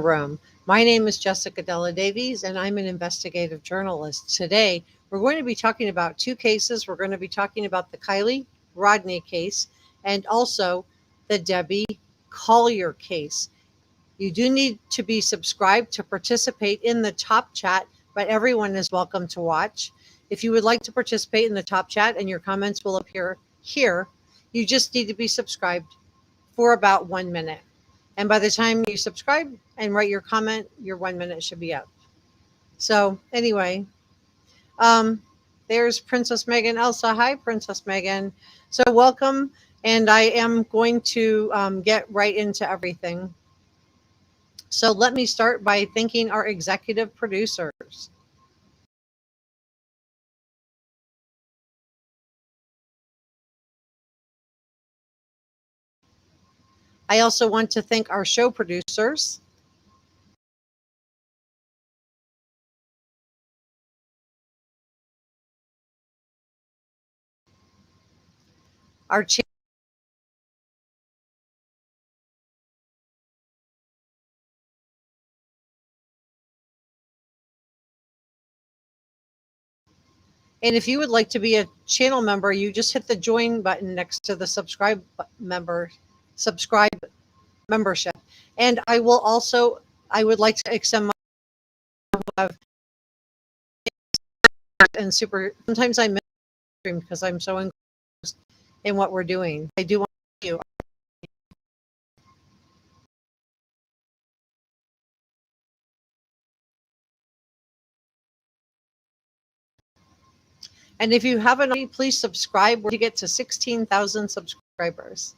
Room. My name is Jessica Davies, and I'm an investigative journalist. Today, we're going to be talking about two cases. We're going to be talking about the Kylie Rodni case and also the Debbie Collier case. You do need to be subscribed to participate in the top chat, but everyone is welcome to watch. If you would like to participate in the top chat and your comments will appear here, you just need to be subscribed for about 1 minute. And by the time you subscribe and write your comment, your 1 minute should be up. So anyway, there's Princess Megan Elsa. Hi, Princess Megan. So welcome. And I am going to get right into everything. So let me start by thanking our executive producers. I also want to thank our show producers. Our And if you would like to be a channel member, you just hit the join button next to the subscribe membership. And I would like to extend my and super. Sometimes I miss stream because I'm so engrossed in what we're doing. I do want you. And if you haven't already, please subscribe to get to 16,000 subscribers.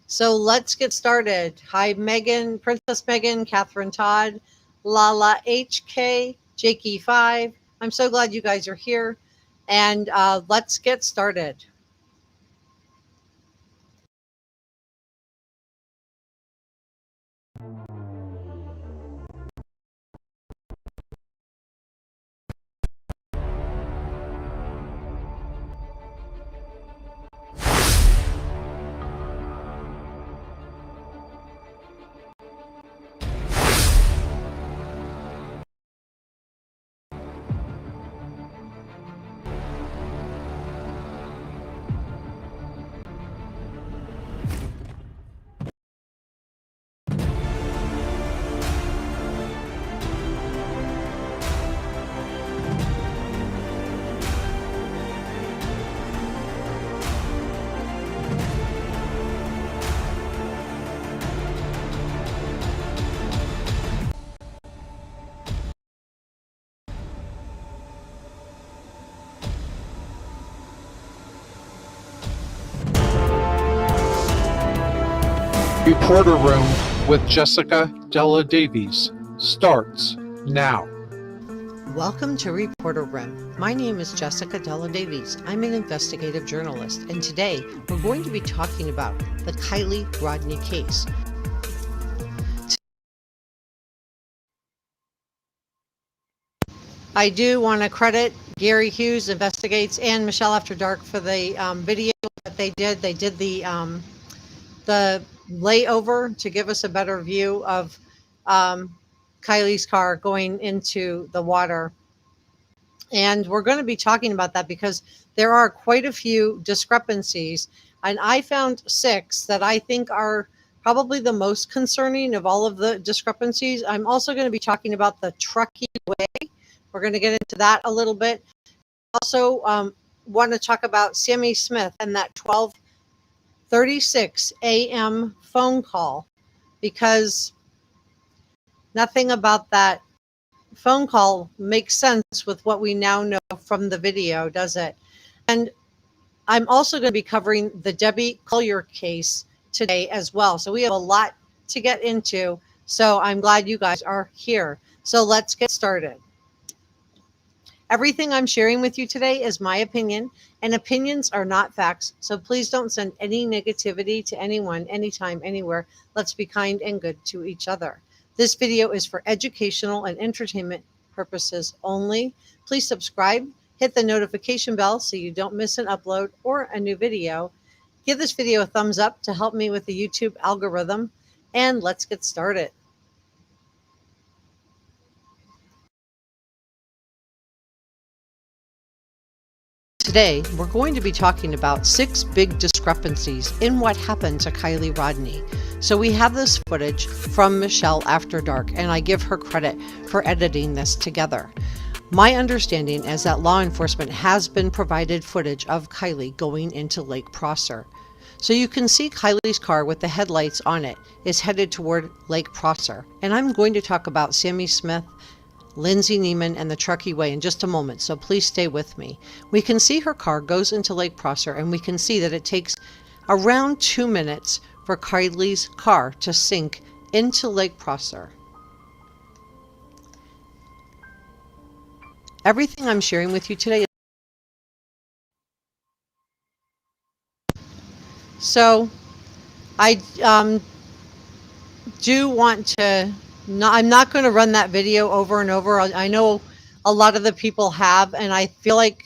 So let's get started. Hi, Megan, Princess Megan, Catherine Todd, Lala HK, Jakey5. I'm so glad you guys are here. And let's get started. Reporter Room with Jessica Davies starts now. Welcome to Reporter Room. My name is Jessica Davies. I'm an investigative journalist, and today we're going to be talking about the Kylie Rodni case. I do want to credit Gary Hughes Investigates and Michelle After Dark for the video that they did. They did the layover to give us a better view of Kylie's car going into the water. And we're going to be talking about that because there are quite a few discrepancies. And I found 6 that I think are probably the most concerning of all of the discrepancies. I'm also going to be talking about the Truckee Way. We're going to get into that a little bit. Also want to talk about Sami Smith and that 12:36 a.m. phone call, because nothing about that phone call makes sense with what we now know from the video, does it? And I'm also going to be covering the Debbie Collier case today as well. So we have a lot to get into. So I'm glad you guys are here. So let's get started. Everything I'm sharing with you today is my opinion, and opinions are not facts. So please don't send any negativity to anyone, anytime, anywhere. Let's be kind and good to each other. This video is for educational and entertainment purposes only. Please subscribe hit the notification bell so you don't miss an upload or a new video. Give this video a thumbs up to help me with the YouTube algorithm, and let's get started. Today, we're going to be talking about 6 big discrepancies in what happened to Kylie Rodni. So we have this footage from Michelle After Dark, and I give her credit for editing this together. My understanding is that law enforcement has been provided footage of Kylie going into Lake Prosser. So you can see Kylie's car with the headlights on it is headed toward Lake Prosser. And I'm going to talk about Sami Smith, Lindsay Neiman, and the Truckee Way in just a moment, so please stay with me. We can see her car goes into Lake Prosser, and we can see that it takes around 2 minutes for Kylie's car to sink into Lake Prosser. Everything I'm sharing with you today. So I do want to, I'm not going to run that video over and over. I know a lot of the people have, and I feel like,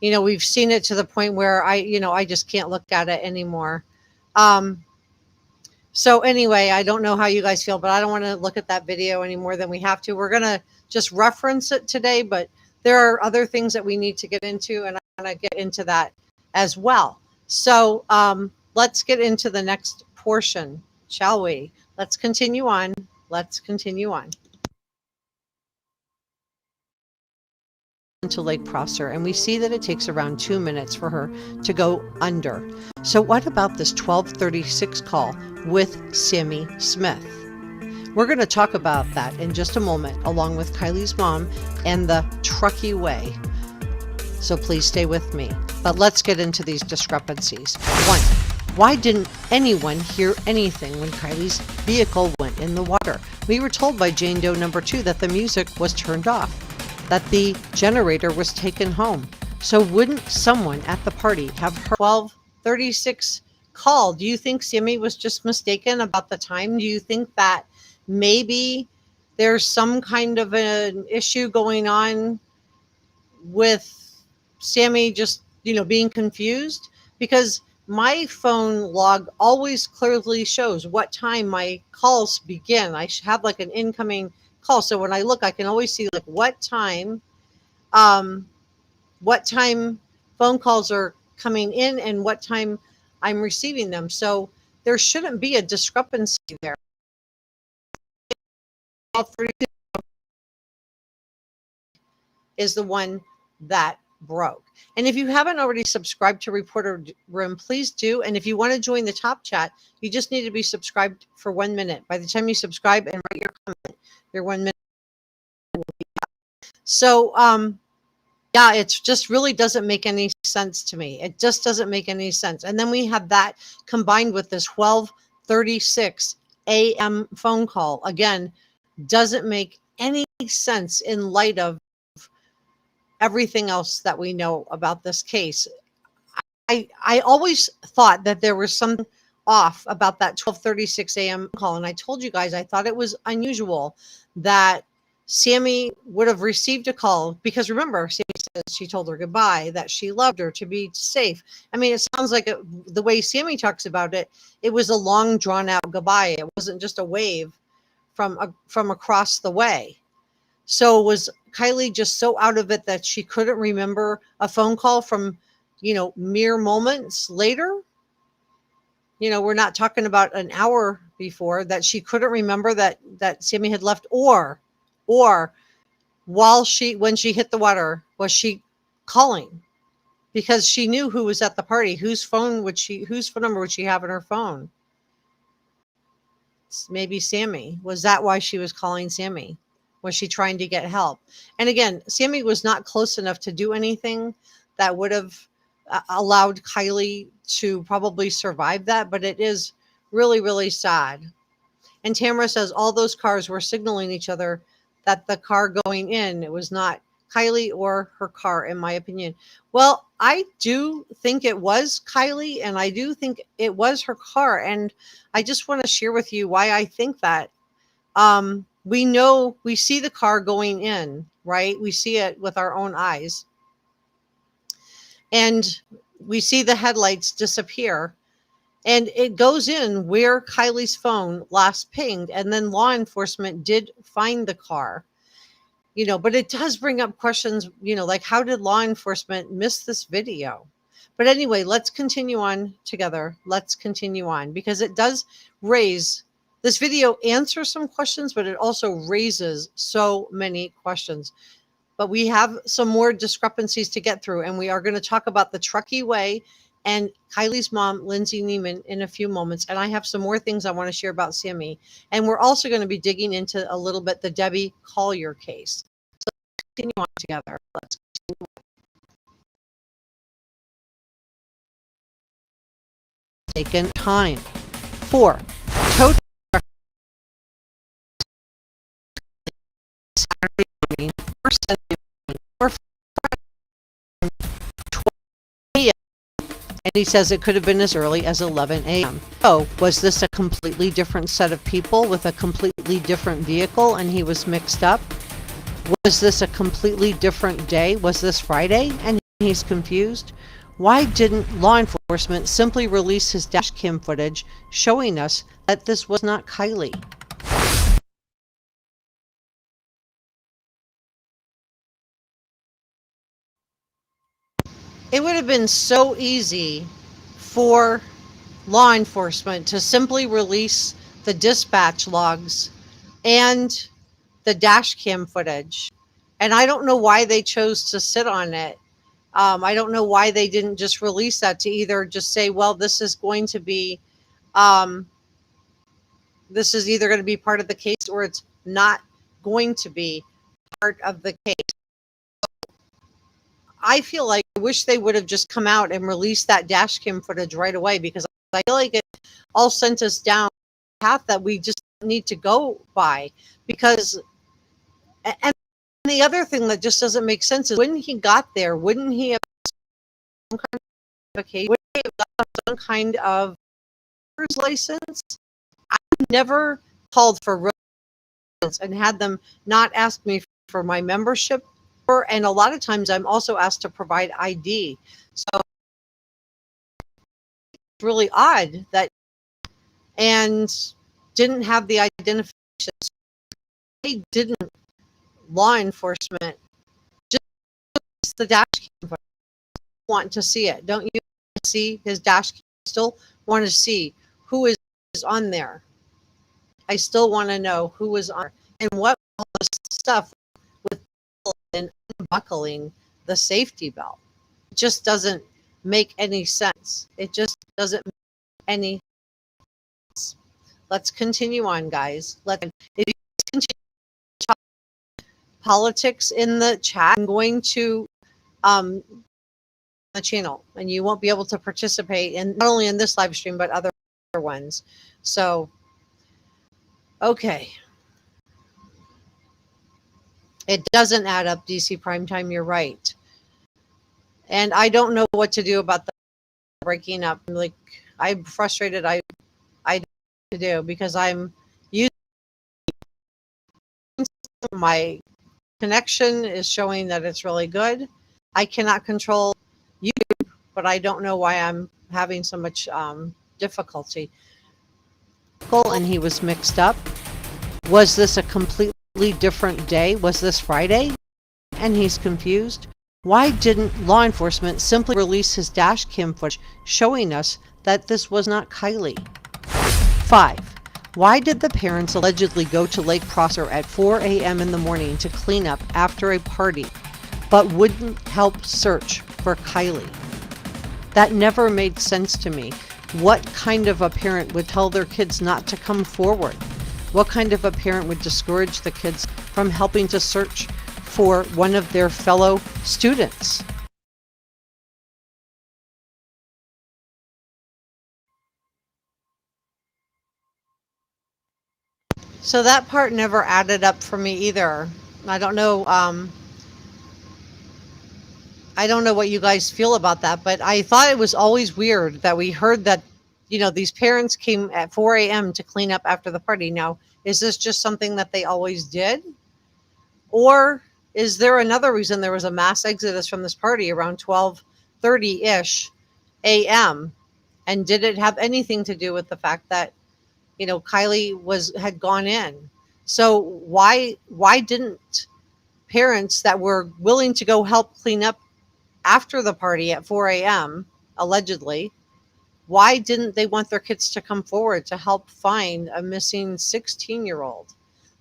we've seen it to the point where I just can't look at it anymore. So anyway, I don't know how you guys feel, but I don't want to look at that video any more than we have to. We're going to just reference it today, but there are other things that we need to get into, and I want to get into that as well. So let's get into the next portion, shall we? Let's continue on. Let's continue on. To Lake Prosser, and we see that it takes around 2 minutes for her to go under. So what about this 12:36 call with Sami Smith? We're going to talk about that in just a moment, along with Kylie's mom and the Truckee Way. So please stay with me. But let's get into these discrepancies. 1. Why didn't anyone hear anything when Kylie's vehicle went in the water? We were told by Jane Doe number 2 that the music was turned off, that the generator was taken home. So wouldn't someone at the party have heard 12:36 call? Do you think Sami was just mistaken about the time? Do you think that maybe there's some kind of an issue going on with Sami just, being confused? Because my phone log always clearly shows what time my calls begin. I have like an incoming call. So when I look, I can always see like what time phone calls are coming in and what time I'm receiving them. So there shouldn't be a discrepancy there. Is the one that broke. And if you haven't already subscribed to Reporter Room, please do. And if you want to join the top chat, you just need to be subscribed for 1 minute. By the time you subscribe and write your comment, your 1 minute will be up. So yeah, it just really doesn't make any sense to me. It just doesn't make any sense. And then we have that combined with this 12:36 a.m. phone call. Again, doesn't make any sense in light of everything else that we know about this case. I always thought that there was something off about that 12:36 a.m. call. And I told you guys, I thought it was unusual that Sami would have received a call, because remember, Sami says she told her goodbye, that she loved her, to be safe. I mean, it sounds like the way Sami talks about it, it was a long drawn out goodbye. It wasn't just a wave from across the way. So was Kylie just so out of it that she couldn't remember a phone call from, mere moments later? We're not talking about an hour before, that she couldn't remember that Sami had left, or when she hit the water, was she calling? Because she knew who was at the party. Whose phone number would she have in her phone? Maybe Sami. Was that why she was calling Sami? Was she trying to get help? And again, Sami was not close enough to do anything that would have allowed Kylie to probably survive that, but it is really, really sad. And Tamara says all those cars were signaling each other that the car going in, it was not Kylie or her car, in my opinion. Well, I do think it was Kylie, and I do think it was her car. And I just want to share with you why I think that. We see the car going in, right? We see it with our own eyes. And we see the headlights disappear. And it goes in where Kylie's phone last pinged. And then law enforcement did find the car, but it does bring up questions, like how did law enforcement miss this video? But anyway, let's continue on together. Let's continue on because it does raise this video answers some questions, but it also raises so many questions. But we have some more discrepancies to get through, and we are going to talk about the Truckee Way and Kylie's mom, Lindsay Neiman, in a few moments. And I have some more things I want to share about Sami. And we're also going to be digging into a little bit the Debbie Collier case. So let's continue on together. Let's taken time. 4. Tow Saturday morning or Sunday morning or and he says it could have been as early as 11 a.m. So, was this a completely different set of people with a completely different vehicle and he was mixed up? Was this a completely different day? Was this Friday and he's confused? Why didn't law enforcement simply release his dash cam footage showing us that this was not Kylie? It would have been so easy for law enforcement to simply release the dispatch logs and the dash cam footage. And I don't know why they chose to sit on it. I don't know why they didn't just release that to either just say, well, this is going to be, this is either going to be part of the case or it's not going to be part of the case. I feel like I wish they would have just come out and released that dash cam footage right away because I feel like it all sent us down a path that we just need to go by. Because, and the other thing that just doesn't make sense is when he got there, wouldn't he have some kind of vacation? Wouldn't he have got some kind of license? I never called for roads and had them not ask me for my membership. And a lot of times I'm also asked to provide ID. So it's really odd that and didn't have the identification. They didn't law enforcement just the dash cam. Want to see it. Don't you see his dash cam? Still want to see who is on there. I still want to know who was on and what all this stuff with and unbuckling the safety belt. It just doesn't make any sense. It just doesn't make any sense. Let's continue on, guys. If you continue to talk politics in the chat, I'm going to the channel and you won't be able to participate in not only in this live stream but other ones. So okay. It doesn't add up, DC Primetime. You're right. And I don't know what to do about the breaking up. Like, I'm frustrated. I don't know what to do because I'm using my connection is showing that it's really good. I cannot control YouTube, but I don't know why I'm having so much difficulty. And he was mixed up. Was this a completely different day? Was this Friday? And he's confused. Why didn't law enforcement simply release his dash cam footage showing us that this was not Kylie? 5. Why did the parents allegedly go to Lake Prosser at 4 a.m. in the morning to clean up after a party, but wouldn't help search for Kylie? That never made sense to me. What kind of a parent would tell their kids not to come forward? What kind of a parent would discourage the kids from helping to search for one of their fellow students? So that part never added up for me either. I don't know. I don't know what you guys feel about that, but I thought it was always weird that we heard that, these parents came at 4 a.m. to clean up after the party. Now, is this just something that they always did? Or is there another reason there was a mass exodus from this party around 12, 4:30-ish a.m. And did it have anything to do with the fact that, Kylie had gone in? So why didn't parents that were willing to go help clean up after the party at 4 a.m., allegedly, why didn't they want their kids to come forward to help find a missing 16-year-old?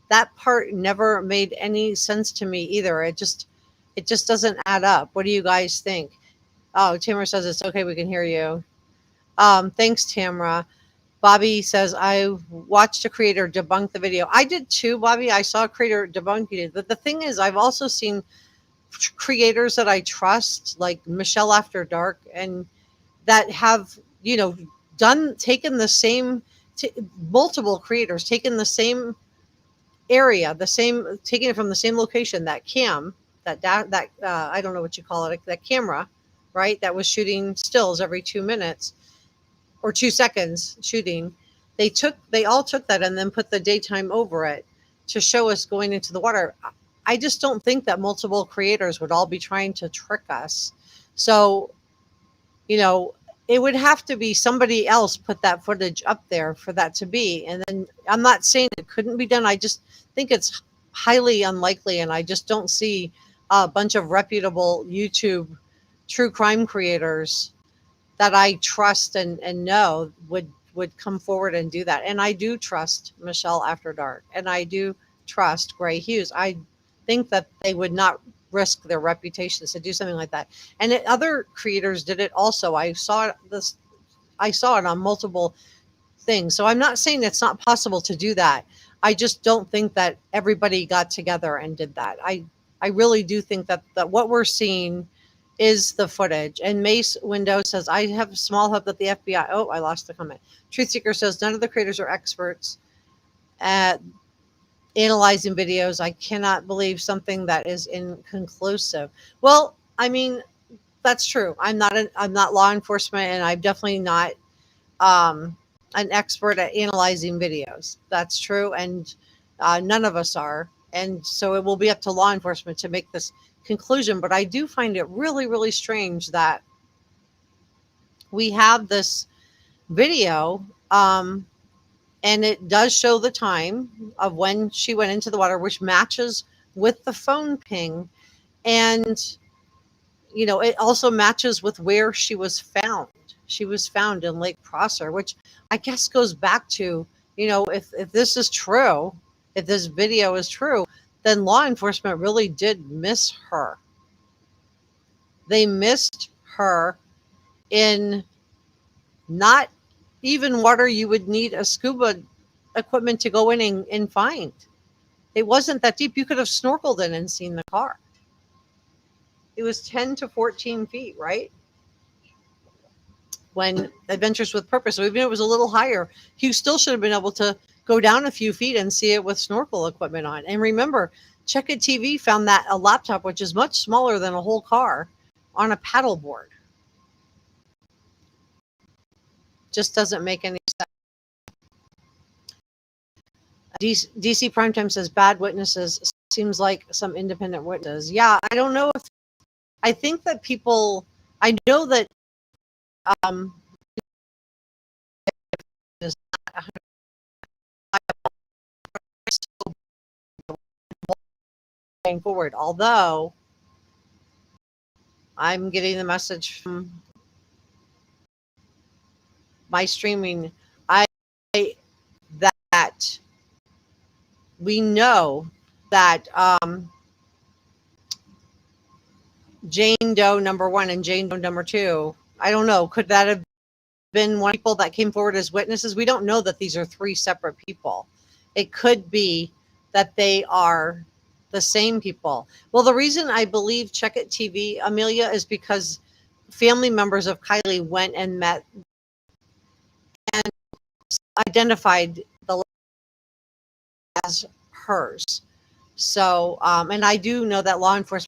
That part never made any sense to me either. It just doesn't add up. What do you guys think? Oh, Tamara says it's okay, we can hear you. Thanks, Tamara. Bobby says, I watched a creator debunk the video. I did too, Bobby. I saw a creator debunking it. But the thing is, I've also seen creators that I trust, like Michelle After Dark, and that have, taken the same, multiple creators, taken the same area, taking it from the same location, that cam, that I don't know what you call it, that camera, right? That was shooting stills every 2 minutes or 2 seconds shooting. They all took that and then put the daytime over it to show us going into the water. I just don't think that multiple creators would all be trying to trick us. So, it would have to be somebody else put that footage up there for that to be. And then I'm not saying it couldn't be done. I just think it's highly unlikely. And I just don't see a bunch of reputable YouTube true crime creators that I trust and know would come forward and do that. And I do trust Michelle After Dark, and I do trust Gray Hughes. I think that they would not risk their reputations to do something like that. And other creators did it also. I saw it on multiple things. So I'm not saying it's not possible to do that. I just don't think that everybody got together and did that. I really do think that what we're seeing is the footage. And Mace Window says, I have small hope that the FBI. Oh, I lost the comment. Truth Seeker says, none of the creators are experts at analyzing videos. I cannot believe something that is inconclusive. Well, I mean, that's true. I'm not law enforcement, and I'm definitely not an expert at analyzing videos. That's true, and none of us are. And so it will be up to law enforcement to make this conclusion. But I do find it really, really strange that we have this video, and it does show the time of when she went into the water, which matches with the phone ping. And, it also matches with where she was found. She was found in Lake Prosser, which I guess goes back to, if this is true, if this video is true, then law enforcement really did miss her. They missed her in not even water you would need a scuba equipment to go in and find. It wasn't that deep. You could have snorkeled in and seen the car. It was 10 to 14 feet, right? When Adventures with Purpose, so even if it was a little higher, you still should have been able to go down a few feet and see it with snorkel equipment on. And remember, CheckItTV found that a laptop, which is much smaller than a whole car, on a paddleboard. Just doesn't make any sense. DC Primetime says bad witnesses. Seems like some independent witnesses. Yeah, I don't know if I think that people. I know that is not going forward. Although I'm getting the message from my streaming, I that we know that Jane Doe number 1 and Jane Doe number 2. I don't know. Could that have been one of the people that came forward as witnesses? We don't know that these are 3 separate people. It could be that they are the same people. Well, the reason I believe Check It TV, Amelia, is because family members of Kylie went and met and identified the as hers. So, and I do know that law enforcement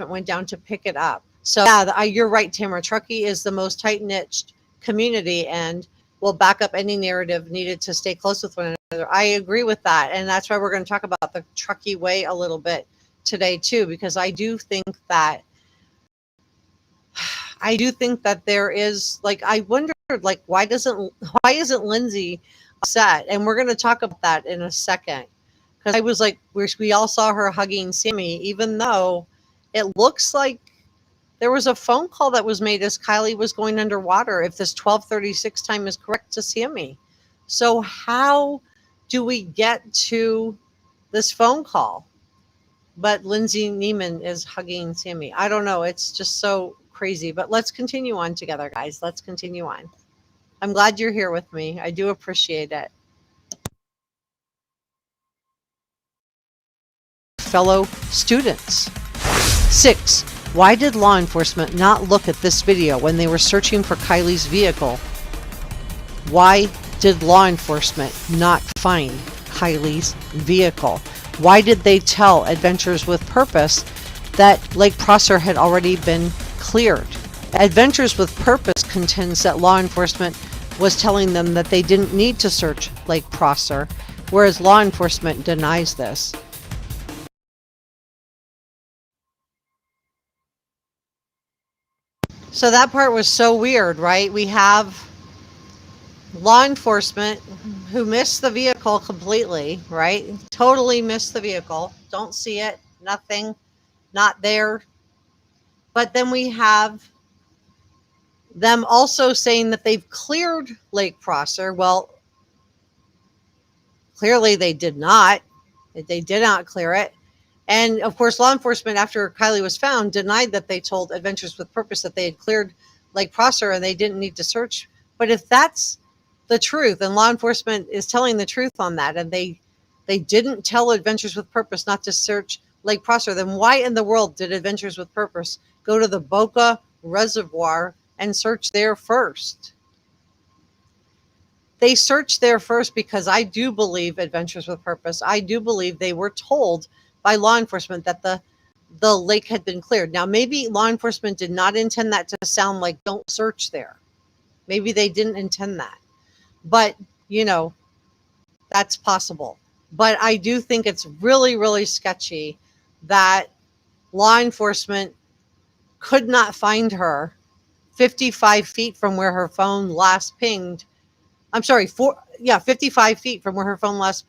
went down to pick it up. So yeah, you're right, Tamara. Truckee is the most tight-knit community and will back up any narrative needed to stay close with one another. I agree with that. And that's why we're going to talk about the Truckee way a little bit today too, because I do think that I do think that there is, like, I wondered, like, why isn't Lindsay upset? And we're going to talk about that in a second. Because I was like, we all saw her hugging Sami, even though it looks like there was a phone call that was made as Kylie was going underwater, if this 12:36 time is correct, to Sami. So how do we get to this phone call? But Lindsay Neiman is hugging Sami. I don't know. It's just so crazy. But let's continue on together, guys. Let's continue on. I'm glad you're here with me. I do appreciate it. Fellow students. 6. Why did law enforcement not look at this video when they were searching for Kylie's vehicle? Why did law enforcement not find Kylie's vehicle? Why did they tell Adventures with Purpose that Lake Prosser had already been cleared? Adventures with Purpose contends that law enforcement was telling them that they didn't need to search Lake Prosser, whereas law enforcement denies this. So that part was so weird, right? We have law enforcement who missed the vehicle completely, right? Totally missed the vehicle. Don't see it. Nothing. Not there. But then we have them also saying that they've cleared Lake Prosser. Well, clearly they did not. They did not clear it. And of course, law enforcement, after Kylie was found, denied that they told Adventures with Purpose that they had cleared Lake Prosser and they didn't need to search. But if that's the truth, and law enforcement is telling the truth on that, and they didn't tell Adventures with Purpose not to search Lake Prosser, then why in the world did Adventures with Purpose go to the Boca Reservoir and search there first? They searched there first because I do believe Adventures with Purpose, I do believe they were told by law enforcement that the lake had been cleared. Now, maybe law enforcement did not intend that to sound like don't search there. Maybe they didn't intend that. But, you know, that's possible. But I do think it's really, really sketchy that law enforcement could not find her 55 feet from where her phone last pinged. I'm sorry, 55 feet from where her phone last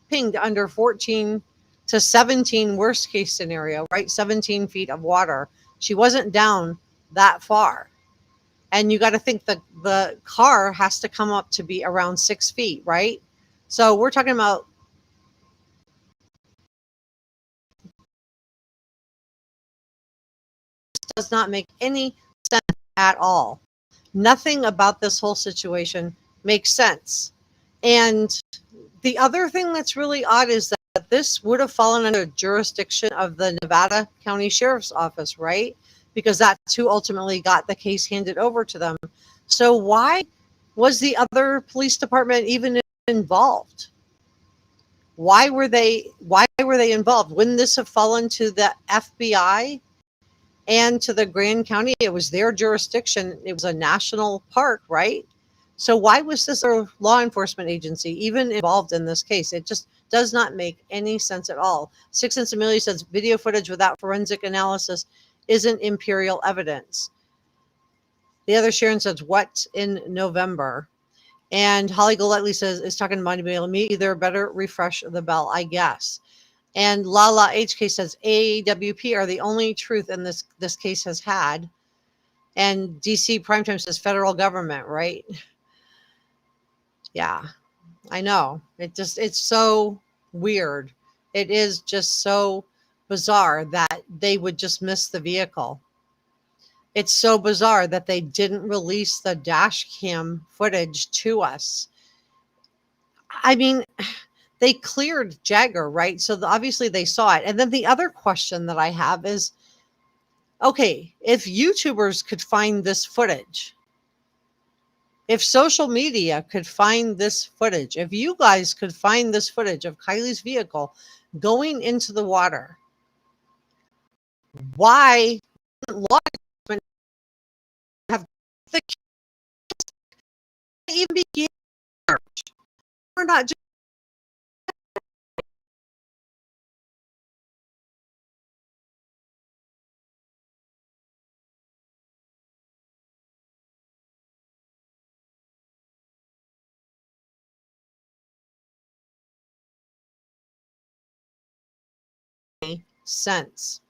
pinged, under 14 to 17 worst case scenario, right? 17 feet of water. She wasn't down that far. And you got to think that the car has to come up to be around 6 feet, right? So we're talking about, does not make any sense at all. Nothing about this whole situation makes sense. And the other thing that's really odd is that this would have fallen under jurisdiction of the Nevada County Sheriff's Office, right? Because that's who ultimately got the case handed over to them. So why was the other police department even involved? Why were they involved? Wouldn't this have fallen to the FBI and to the Grand County? It was their jurisdiction. It was a national park, right? So why was this a law enforcement agency even involved in this case? It just does not make any sense at all. Six and Amelia says video footage without forensic analysis isn't imperial evidence. The other Sharon says, what in November? And Holly Golightly says, is talking to me, either better refresh the bell, I guess. And Lala HK says AWP are the only truth in this case has had. And DC Primetime says federal government, right? Yeah, I know. It's so weird. It is just so bizarre that they would just miss the vehicle. It's so bizarre that they didn't release the dash cam footage to us. I mean, they cleared Jagger, right? So obviously they saw it. And then the other question that I have is, okay, if YouTubers could find this footage, if social media could find this footage, if you guys could find this footage of Kylie's vehicle going into the water, why didn't law enforcement have the even begin? We're not just sense.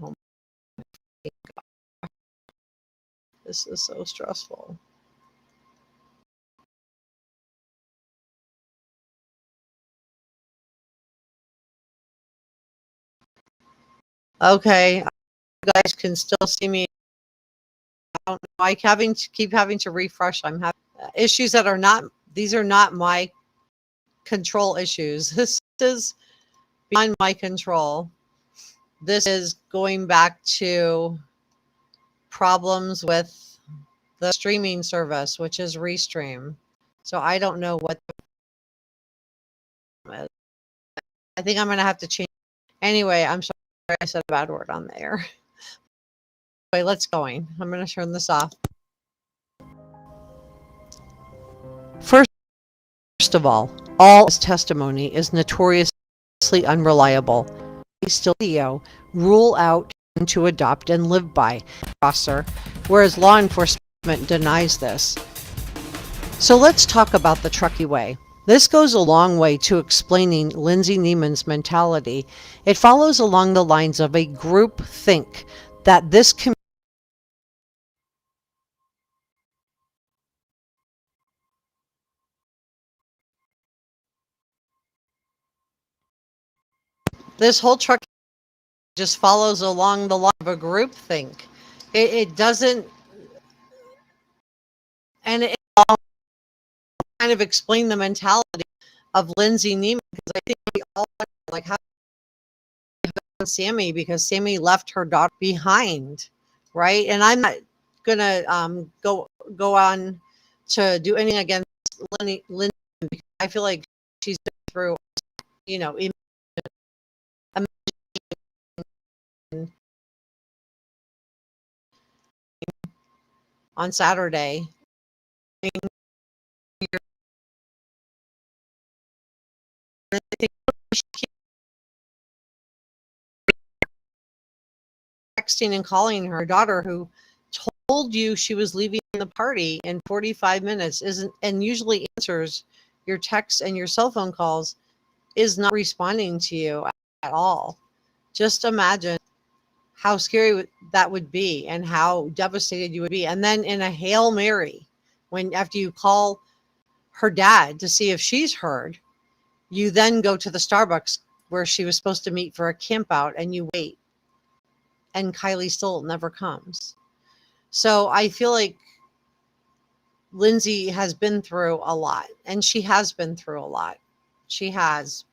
Oh my God. This is so stressful. Okay, you guys can still see me. I don't know. I keep having to refresh. I'm having issues that are not. These are not my control issues. This is beyond my control. This is going back to problems with the streaming service, which is Restream. So I don't know what I think I'm going to have to change. Anyway, I'm sorry I said a bad word on there. Wait, let's going. I'm going to turn this off. First of all this testimony is notoriously unreliable. Still rule out to adopt and live by Prosser, whereas law enforcement denies this. So let's talk about the Truckee way. This goes a long way to explaining Lindsay Neiman's mentality. It follows along the lines of a group think that this whole truck just follows along the line of a group think. It doesn't, and it kind of explain the mentality of Lindsay Neiman, because I think we all like how Sami, because Sami left her daughter behind, right? And I'm not gonna go on to do anything against Lindsay, because I feel like she's been through, you know, on Saturday. Texting and calling her daughter, who told you she was leaving the party in 45 minutes, isn't, and usually answers your texts and your cell phone calls, is not responding to you at all. Just imagine how scary that would be and how devastated you would be. And then in a Hail Mary, when after you call her dad to see if she's heard, you then go to the Starbucks where she was supposed to meet for a camp out, and you wait, and Kylie still never comes. So I feel like Lindsay has been through a lot, and she has been through a lot. She has.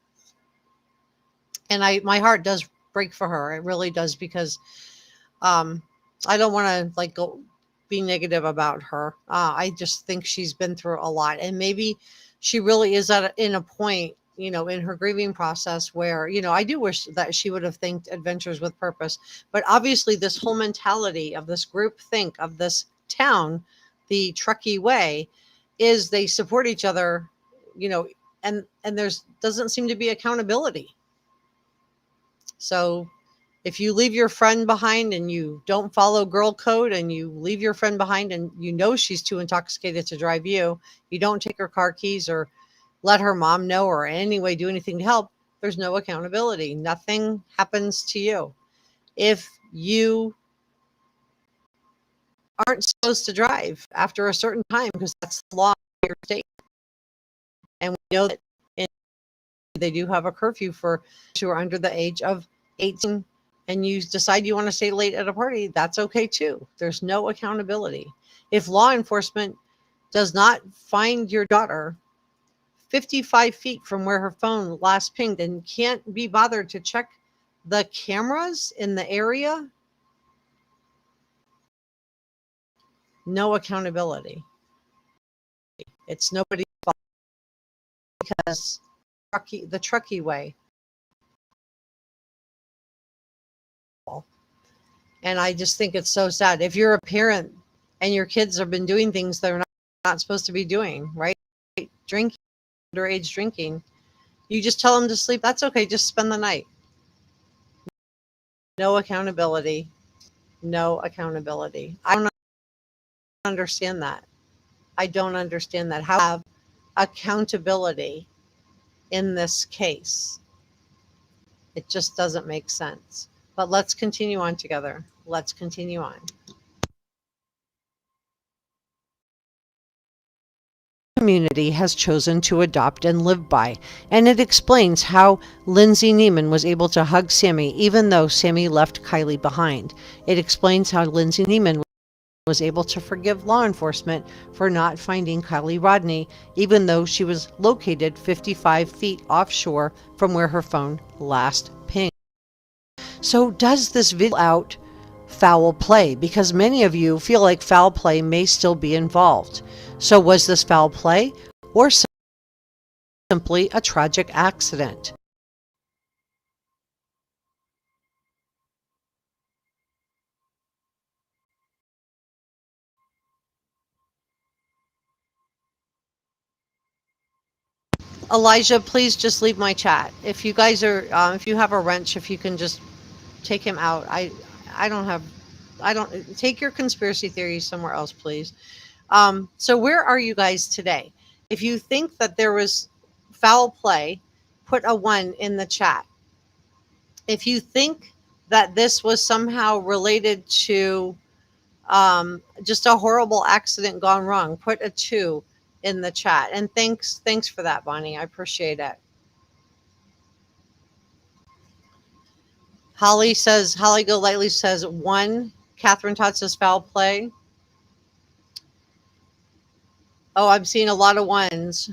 And my heart does break for her. It really does, because um I don't want to like go be negative about her. I just think she's been through a lot, and maybe she really is in a point, in her grieving process where, I do wish that she would have thanked Adventures with Purpose. But obviously this whole mentality of this group think of this town, the Truckee way, is they support each other, and there's doesn't seem to be accountability. So if you leave your friend behind and you don't follow girl code, and you leave your friend behind and she's too intoxicated to drive you don't take her car keys or let her mom know, or in any way do anything to help, there's no accountability. Nothing happens to you. If you aren't supposed to drive after a certain time, because that's the law in your state, and we know that they do have a curfew for those who are under the age of 18, and you decide you want to stay late at a party, that's okay too. There's no accountability. If law enforcement does not find your daughter 55 feet from where her phone last pinged, and can't be bothered to check the cameras in the area, no accountability. It's nobody's fault, because the Truckee way. And I just think it's so sad. If you're a parent and your kids have been doing things they're not supposed to be doing, right? Drinking, underage drinking, you just tell them to sleep. That's okay. Just spend the night. No accountability, no accountability. I don't understand that. I don't understand that. How have accountability in this case? It just doesn't make sense. But let's continue on together. Let's continue on. Community has chosen to adopt and live by, and it explains how Lindsay Neiman was able to hug Sami even though Sami left Kylie behind. It explains how Lindsay Neiman was able to forgive law enforcement for not finding Kylie Rodni even though she was located 55 feet offshore from where her phone last pinged. So does this video out foul play? Because many of you feel like foul play may still be involved. So was this foul play or simply a tragic accident? Elijah, please just leave my chat. If you guys are, if you have a wrench, if you can just take him out. I don't have, I don't take your conspiracy theories somewhere else, please. So where are you guys today? If you think that there was foul play, put a 1 in the chat. If you think that this was somehow related to just a horrible accident gone wrong, put a 2 in the chat. And thanks for that, Bonnie. I appreciate it. Holly Golightly says 1. Catherine Todd says foul play. Oh, I'm seeing a lot of 1s.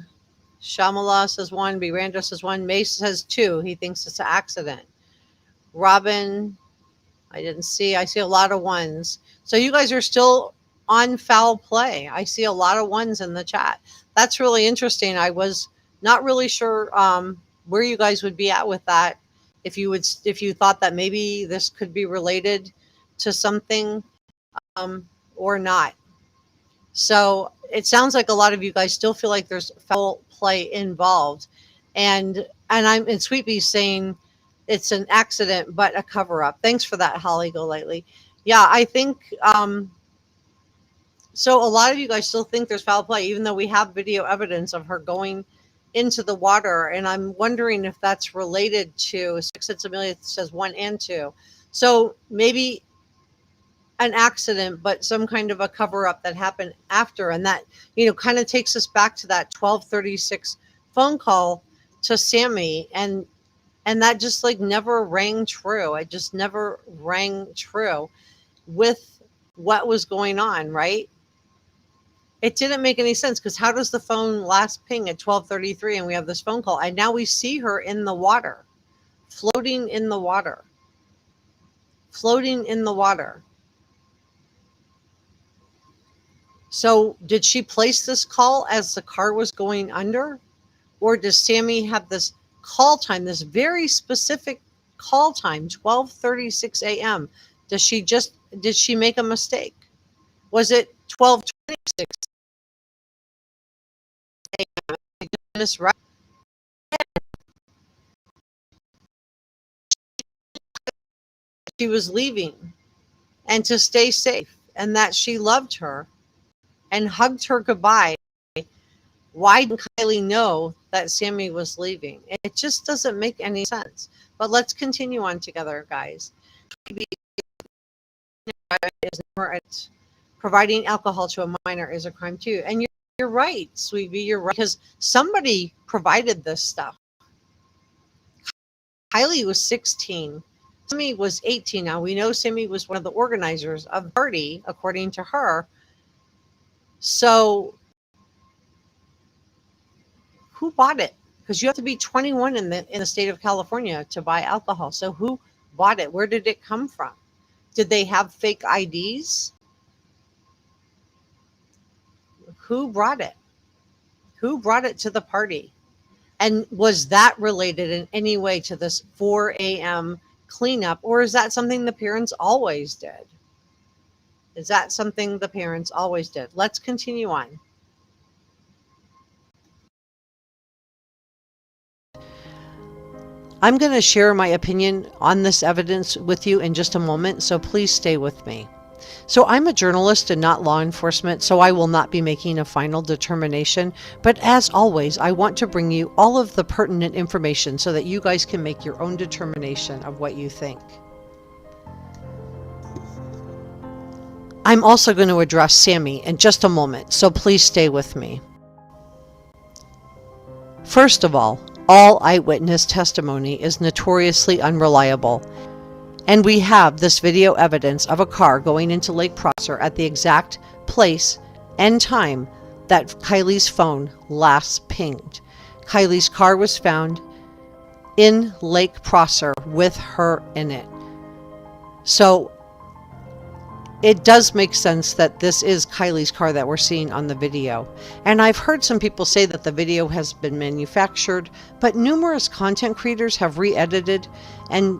Shamala says 1. Miranda says 1. Mace says 2. He thinks it's an accident. Robin, I didn't see. I see a lot of 1s. So you guys are still on foul play. I see a lot of 1s in the chat. That's really interesting. I was not really sure where you guys would be at with that. If you thought that maybe this could be related to something or not. So it sounds like a lot of you guys still feel like there's foul play involved, and Sweet Bee's saying it's an accident but a cover up. Thanks for that, Holly Golightly. Yeah, I think so. A lot of you guys still think there's foul play, even though we have video evidence of her going into the water, and I'm wondering if that's related to 6 Amelia says 1 and 2. So maybe an accident, but some kind of a cover up that happened after. And that, kind of takes us back to that 1236 phone call to Sami. And that just like never rang true. It just never rang true with what was going on, right? It didn't make any sense because how does the phone last ping at 12:33 and we have this phone call and now we see her in the water, floating in the water, floating in the water. So did she place this call as the car was going under? Or does Sami have this call time, this very specific call time, 12:36 a.m.? Did she make a mistake? Was it 12:26 a.m.? Misread. She was leaving and to stay safe and that she loved her and hugged her goodbye. Why didn't Kylie know that Sami was leaving? It just doesn't make any sense. But let's continue on together, guys. Providing alcohol to a minor is a crime too. And you're right, Sweetie, you're right. Because somebody provided this stuff. Kylie was 16. Sami was 18. Now we know Sami was one of the organizers of the party, according to her. So who bought it? Because you have to be 21 in the state of California to buy alcohol. So who bought it? Where did it come from? Did they have fake IDs? Who brought it? Who brought it to the party? And was that related in any way to this 4 a.m. cleanup? Or is that something the parents always did? Is that something the parents always did? Let's continue on. I'm going to share my opinion on this evidence with you in just a moment, so please stay with me. So I'm a journalist and not law enforcement, so I will not be making a final determination. But as always, I want to bring you all of the pertinent information so that you guys can make your own determination of what you think. I'm also going to address Sami in just a moment, so please stay with me. First of all eyewitness testimony is notoriously unreliable. And we have this video evidence of a car going into Lake Prosser at the exact place and time that Kylie's phone last pinged. Kylie's car was found in Lake Prosser with her in it. So it does make sense that this is Kylie's car that we're seeing on the video. And I've heard some people say that the video has been manufactured, but numerous content creators have re-edited and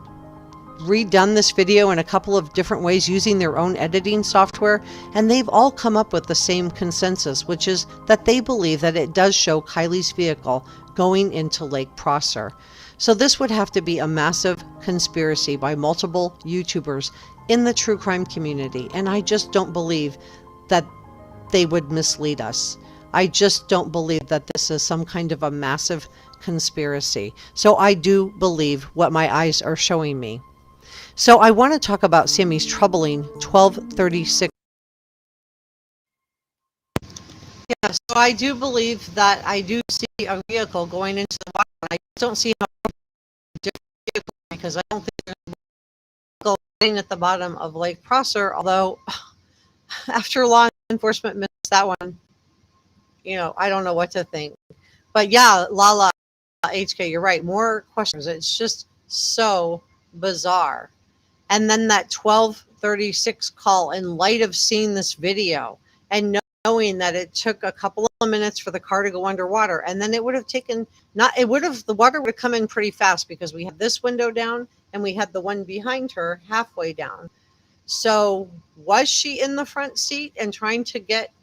redone this video in a couple of different ways using their own editing software, and they've all come up with the same consensus, which is that they believe that it does show Kylie's vehicle going into Lake Prosser. So this would have to be a massive conspiracy by multiple YouTubers in the true crime community, and I just don't believe that they would mislead us. I just don't believe that this is some kind of a massive conspiracy. So I do believe what my eyes are showing me. So I want to talk about Sami's troubling 1236. Yeah, so I do believe that I do see a vehicle going into the water. I don't see how different vehicle, because I don't think there's a vehicle sitting at the bottom of Lake Prosser, although after law enforcement missed that one, I don't know what to think. But yeah, Lala HK, you're right. More questions. It's just so bizarre. And then that 1236 call, in light of seeing this video and knowing that it took a couple of minutes for the car to go underwater, and then it would have taken, the water would have come in pretty fast because we had this window down and we had the one behind her halfway down. So was she in the front seat and trying to get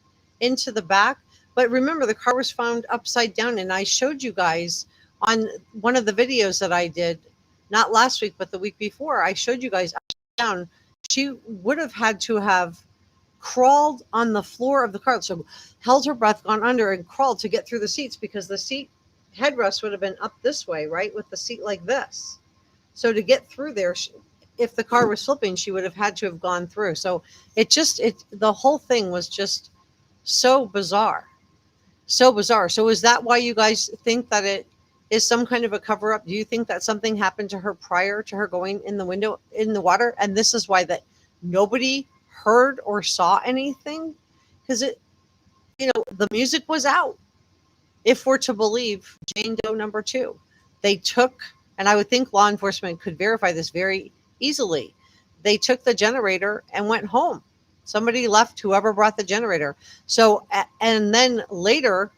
into the back? But remember, the car was found upside down, and I showed you guys on one of the videos that I did, not last week, but the week before, I showed you guys down. She would have had to have crawled on the floor of the car. So held her breath, gone under, and crawled to get through the seats, because the seat headrest would have been up this way, right? With the seat like this. So to get through there, if the car was flipping, she would have had to have gone through. So the whole thing was just so bizarre. So bizarre. So is that why you guys think that it is some kind of a cover up? Do you think that something happened to her prior to her going in the water? And this is why that nobody heard or saw anything? Because the music was out. If we're to believe Jane Doe number 2, they took, and I would think law enforcement could verify this very easily. They took the generator and went home. Somebody left, whoever brought the generator. So, and then later,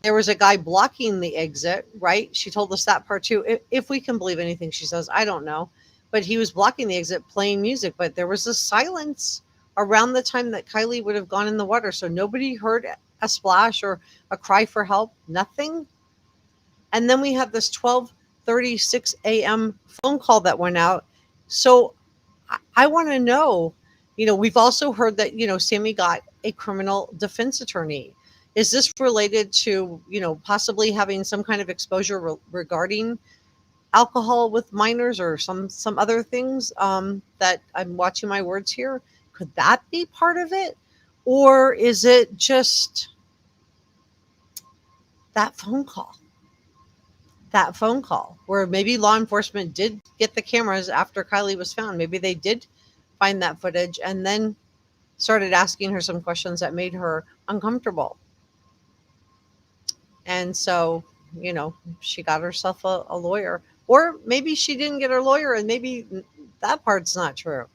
there was a guy blocking the exit, right? She told us that part too. If we can believe anything she says, I don't know. But he was blocking the exit, playing music. But there was a silence around the time that Kylie would have gone in the water. So nobody heard a splash or a cry for help, nothing. And then we have this 12:36 a.m. phone call that went out. So I want to know, we've also heard that, Sami got a criminal defense attorney. Is this related to, possibly having some kind of exposure regarding alcohol with minors or some other things that I'm watching my words here? Could that be part of it? Or is it just that phone call? That phone call where maybe law enforcement did get the cameras after Kylie was found. Maybe they did find that footage and then started asking her some questions that made her uncomfortable. And so, she got herself a lawyer, or maybe she didn't get her lawyer, and maybe that part's not true.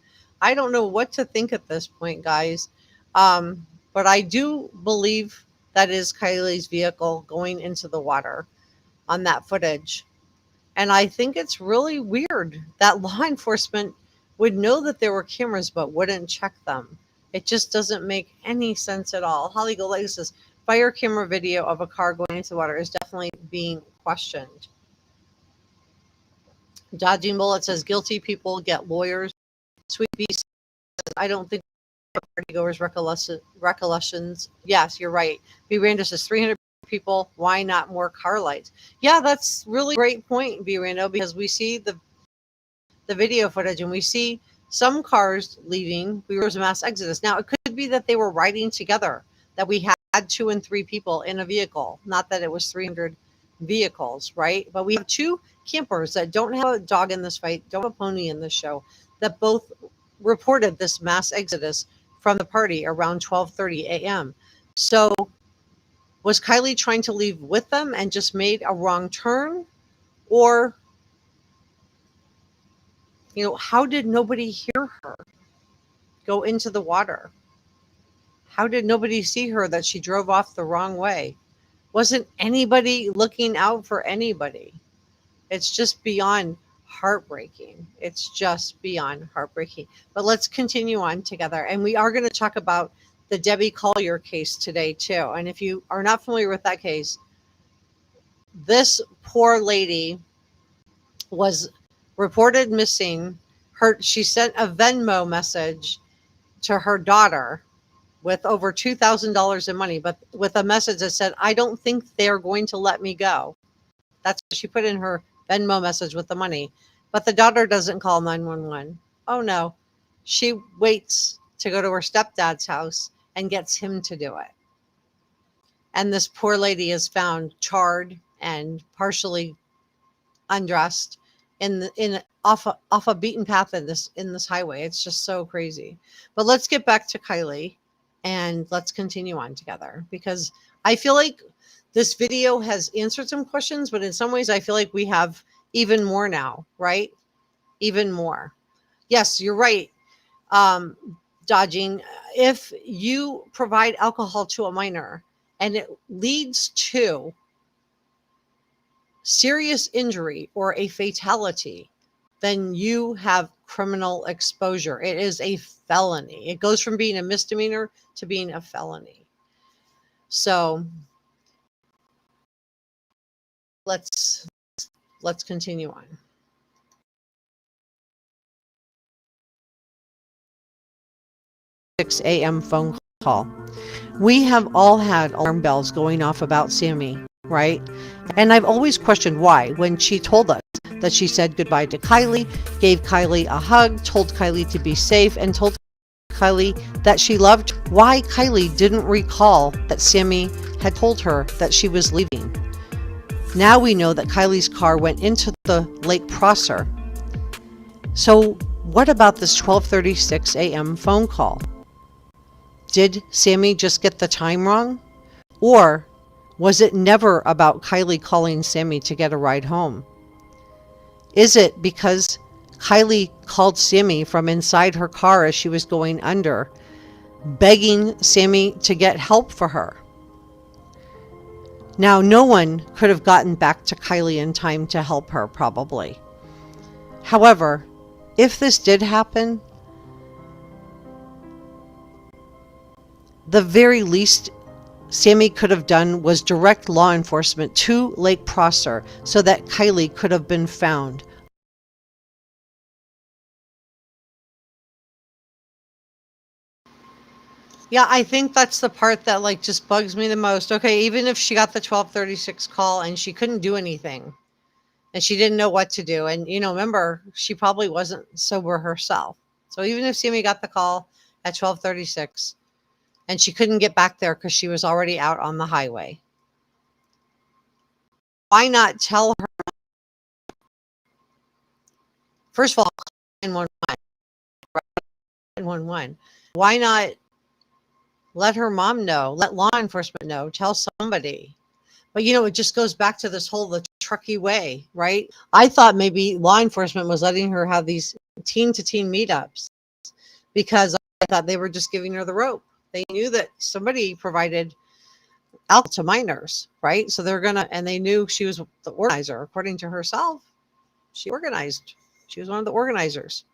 I don't know what to think at this point, guys. But I do believe that is Kylie's vehicle going into the water on that footage. And I think it's really weird that law enforcement would know that there were cameras but wouldn't check them. It just doesn't make any sense at all. Holly Golay says, fire camera video of a car going into the water is definitely being questioned. Dodging Bullet says guilty people get lawyers. Sweet Bee says, I don't think partygoers recollections. Yes, you're right. B. Rando says 300 people. Why not more car lights? Yeah, that's really great point, B. Rando, because we see the video footage and we see some cars leaving. We were a mass exodus. Now it could be that they were riding together, that we had 2 and 3 people in a vehicle, not that it was 300 vehicles, right? But we have 2 campers that don't have a dog in this fight, don't have a pony in this show, that both reported this mass exodus from the party around 12:30 a.m. So was Kylie trying to leave with them and just made a wrong turn? Or, how did nobody hear her go into the water? How did nobody see her that she drove off the wrong way? Wasn't anybody looking out for anybody? It's just beyond heartbreaking. It's just beyond heartbreaking. But let's continue on together. And we are going to talk about the Debbie Collier case today, too. And if you are not familiar with that case, this poor lady was reported missing. She sent a Venmo message to her daughter with over $2,000 in money, but with a message that said, I don't think they're going to let me go. That's what she put in her Venmo message with the money. But the daughter doesn't call 911. Oh no. She waits to go to her stepdad's house and gets him to do it. And this poor lady is found charred and partially undressed off a beaten path in this highway. It's just so crazy. But let's get back to Kylie and let's continue on together, because I feel like this video has answered some questions, but in some ways I feel like we have even more now, right? Even more. Yes, you're right. Dodging, if you provide alcohol to a minor and it leads to serious injury or a fatality, then you have criminal exposure. It is a felony. It goes from being a misdemeanor to being a felony. So let's continue on. 6 a.m. phone call. We have all had alarm bells going off about Sami, right? And I've always questioned why. When she told us that she said goodbye to Kylie, gave Kylie a hug, told Kylie to be safe, and told Kylie that she loved, why Kylie didn't recall that Sami had told her that she was leaving. Now we know that Kylie's car went into the Lake Prosser. So what about this 12:36 a.m. phone call? Did Sami just get the time wrong? Or was it never about Kylie calling Sami to get a ride home? Is it because Kylie called Sami from inside her car as she was going under, begging Sami to get help for her? Now, no one could have gotten back to Kylie in time to help her, probably. However, if this did happen, the very least Sami could have done was direct law enforcement to Lake Prosser so that Kylie could have been found. Yeah, I think that's the part that just bugs me the most. Okay, even if she got the 12:36 call and she couldn't do anything and she didn't know what to do, and remember, she probably wasn't sober herself. So even if Sami got the call at 12:36 and she couldn't get back there because she was already out on the highway, why not tell her? First of all, 911. Why not let her mom know, let law enforcement know, tell somebody? But it just goes back to this whole the trucky way, right? I thought maybe law enforcement was letting her have these teen to teen meetups because I thought they were just giving her the rope. They knew that somebody provided alcohol to minors, right? So and they knew she was the organizer. According to herself, she organized. She was one of the organizers.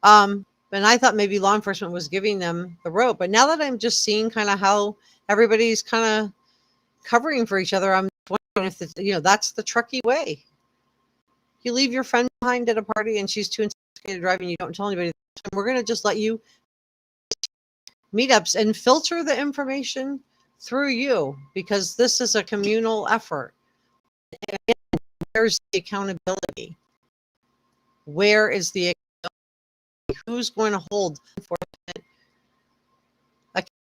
And I thought maybe law enforcement was giving them the rope. But now that I'm just seeing kind of how everybody's kind of covering for each other, I'm wondering if that's the trucky way. You leave your friend behind at a party and she's too intoxicated to drive and you don't tell anybody. And we're going to just let you meetups and filter the information through you, because this is a communal effort. And again, where's the accountability? Where is the accountability? Who's going to hold enforcement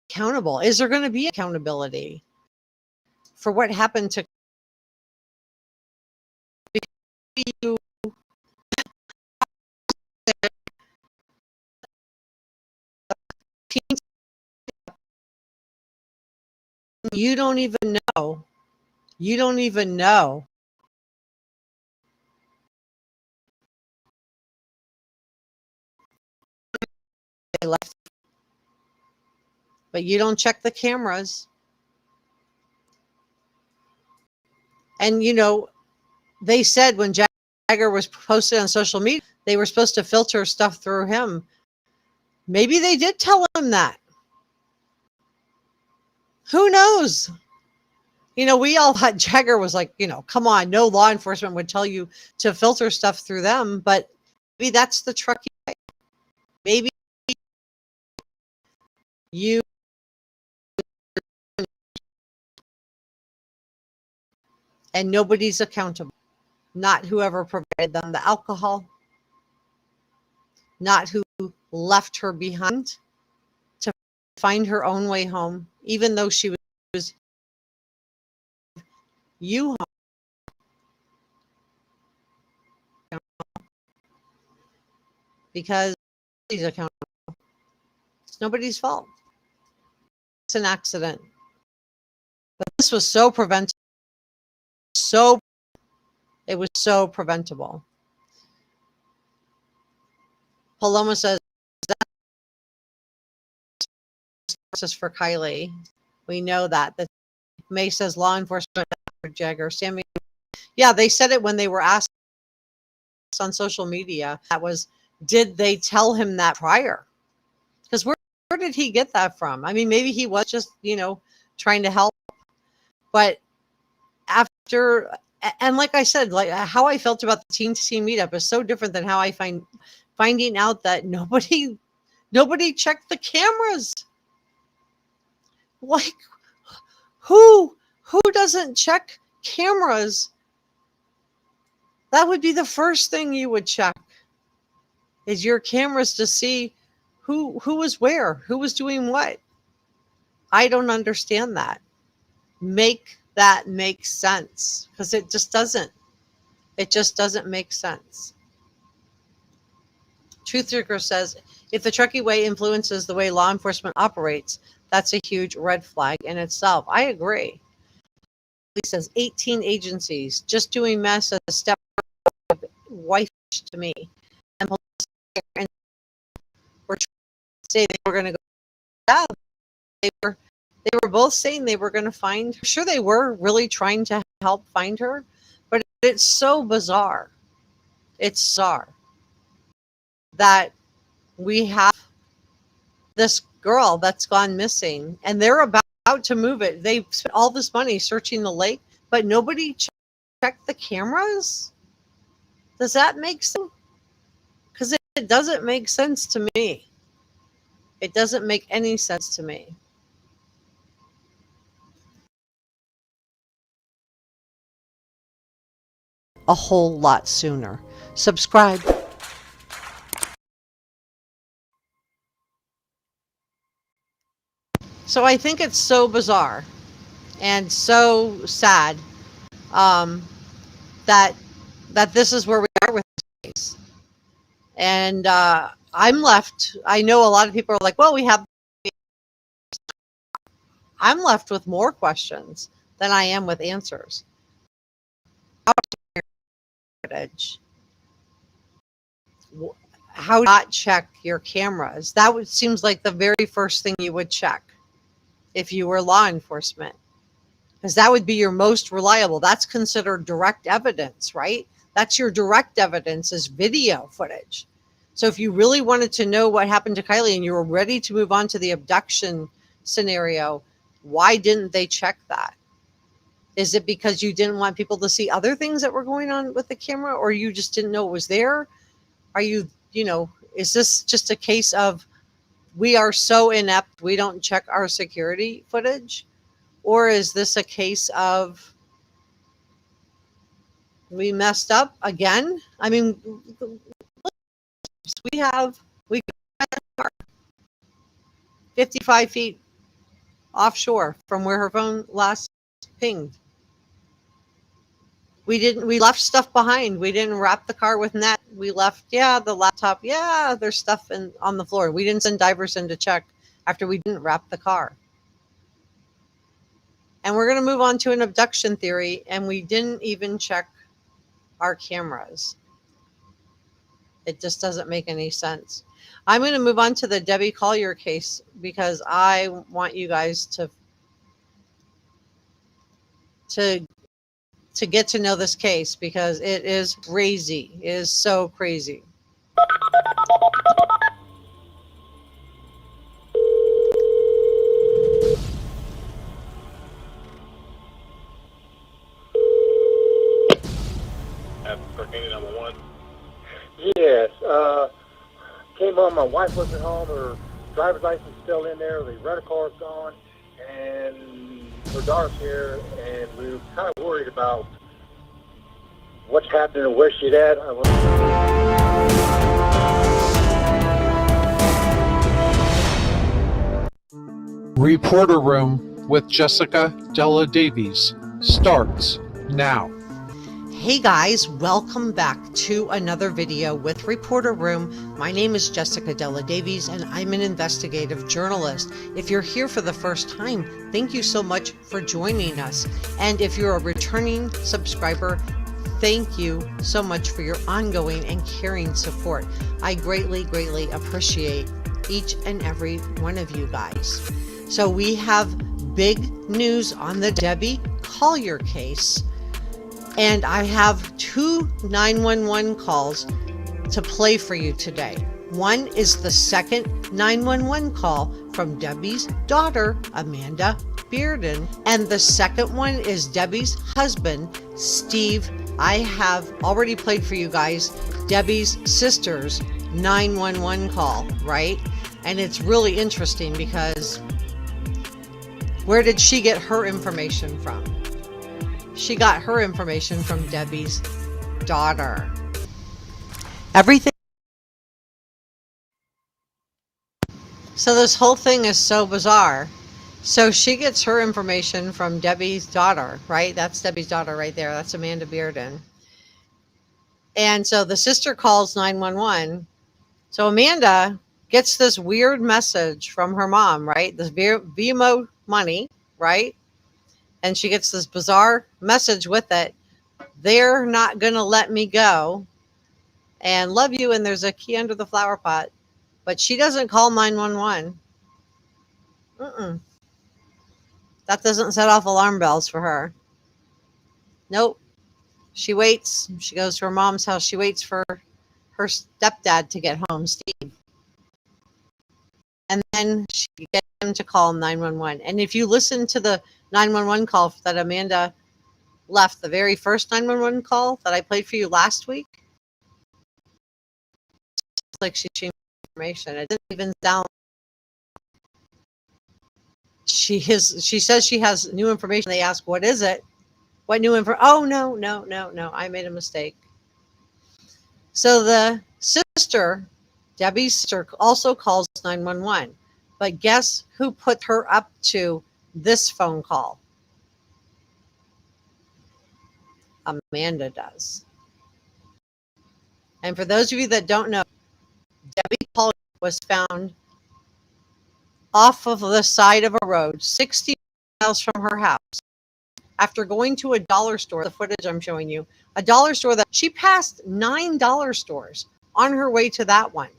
accountable? Is there going to be accountability for what happened to you? You don't even know. You don't even know. They left, but you don't check the cameras. And you know, they said when Jagger was posted on social media, they were supposed to filter stuff through him. Maybe they did tell him that. Who knows? You know, we all thought Jagger was like, you know, come on, no law enforcement would tell you to filter stuff through them. But maybe that's the trucky way. Maybe you and nobody's accountable. Not whoever provided them the alcohol, not who left her behind to find her own way home, even though she was you home. Because he's accountable. It's nobody's fault. It's an accident. But this was so preventable. It was so preventable. Paloma says that's for Kylie. We know that. May says law enforcement for Jagger. Sami, yeah, they said it when they were asked on social media. That was, did they tell him that prior? Because where did he get that from? I mean, maybe he was just, you know, trying to help. But after, and like I said, like how I felt about the teen to teen meetup is so different than how I finding out that nobody checked the cameras. Like, who doesn't check cameras? That would be the first thing you would check, is your cameras to see who was where, who was doing what. I don't understand that. Make that make sense, because it just doesn't. It just doesn't make sense. Truth Seeker says, if the Truckee way influences the way law enforcement operates, that's a huge red flag in itself. I agree. He says 18 agencies just doing mess as a step wife to me. And we're trying to say they were going to go. Yeah, they were both saying they were going to find her. Sure, they were really trying to help find her, but it's so bizarre. It's bizarre that we have this girl that's gone missing and they're about to move it. They spent all this money searching the lake, but nobody checked the cameras. Does that make sense? Because it doesn't make sense to me. It doesn't make any sense to me. A whole lot sooner. Subscribe. So I think it's so bizarre and so sad that this is where we are with this case. And I'm left. I know a lot of people are like, well, we have. I'm left with more questions than I am with answers. How not check your cameras? That seems like the very first thing you would check if you were law enforcement, because that would be your most reliable. That's considered direct evidence, right? That's your direct evidence, is video footage. So if you really wanted to know what happened to Kylie and you were ready to move on to the abduction scenario, why didn't they check that? Is it because you didn't want people to see other things that were going on with the camera, or you just didn't know it was there? Are you, is this just a case of we are so inept we don't check our security footage? Or is this a case of we messed up again? I mean, we got 55 feet offshore from where her phone last pinged. We left stuff behind. We didn't wrap the car with net. We left, the laptop. There's stuff on the floor. We didn't send divers in to check after we didn't wrap the car. And we're going to move on to an abduction theory, and we didn't even check our cameras. It just doesn't make any sense. I'm going to move on to the Debbie Collier case because I want you guys to get to know this case because it is crazy. It is so crazy. Number one. Yes. Came home. My wife wasn't home. Her driver's license is still in there. The rental car's gone, and her daughter's here. And we were kind of worried about what's happening and where she's at. Reporter Room with Jessica Della Davies starts now. Hey guys, welcome back to another video with Reporter Room. My name is Jessica Della Davies and I'm an investigative journalist. If you're here for the first time, thank you so much for joining us. And if you're a returning subscriber, thank you so much for your ongoing and caring support. I greatly, greatly appreciate each and every one of you guys. So we have big news on the Debbie Collier case. And I have two 911 calls to play for you today. One is the second 911 call from Debbie's daughter, Amanda Bearden. And the second one is Debbie's husband, Steve. I have already played for you guys Debbie's sister's 911 call, right? And it's really interesting because where did she get her information from? She got her information from Debbie's daughter. Everything. So this whole thing is so bizarre. So she gets her information from Debbie's daughter, right? That's Debbie's daughter right there. That's Amanda Bearden. And so the sister calls 911. So Amanda gets this weird message from her mom, right? This Venmo money, right? And she gets this bizarre message with it. They're not going to let me go and love you. And there's a key under the flower pot. But she doesn't call 911. That doesn't set off alarm bells for her. Nope. She waits. She goes to her mom's house. She waits for her stepdad to get home, Steve. And then she gets him to call 911. And if you listen to the 911 call that Amanda left, the very first 911 call that I played for you last week, it's like she changed information. It didn't even sound. She says she has new information. They ask, what is it? What new info? Oh, no. I made a mistake. So the sister, Debbie's sister, also calls 911. But guess who put her up to this phone call? Amanda does. And for those of you that don't know, Debbie Collier was found off of the side of a road, 60 miles from her house, after going to a dollar store. The footage I'm showing you, a dollar store that she passed 9 dollar stores on her way to that one.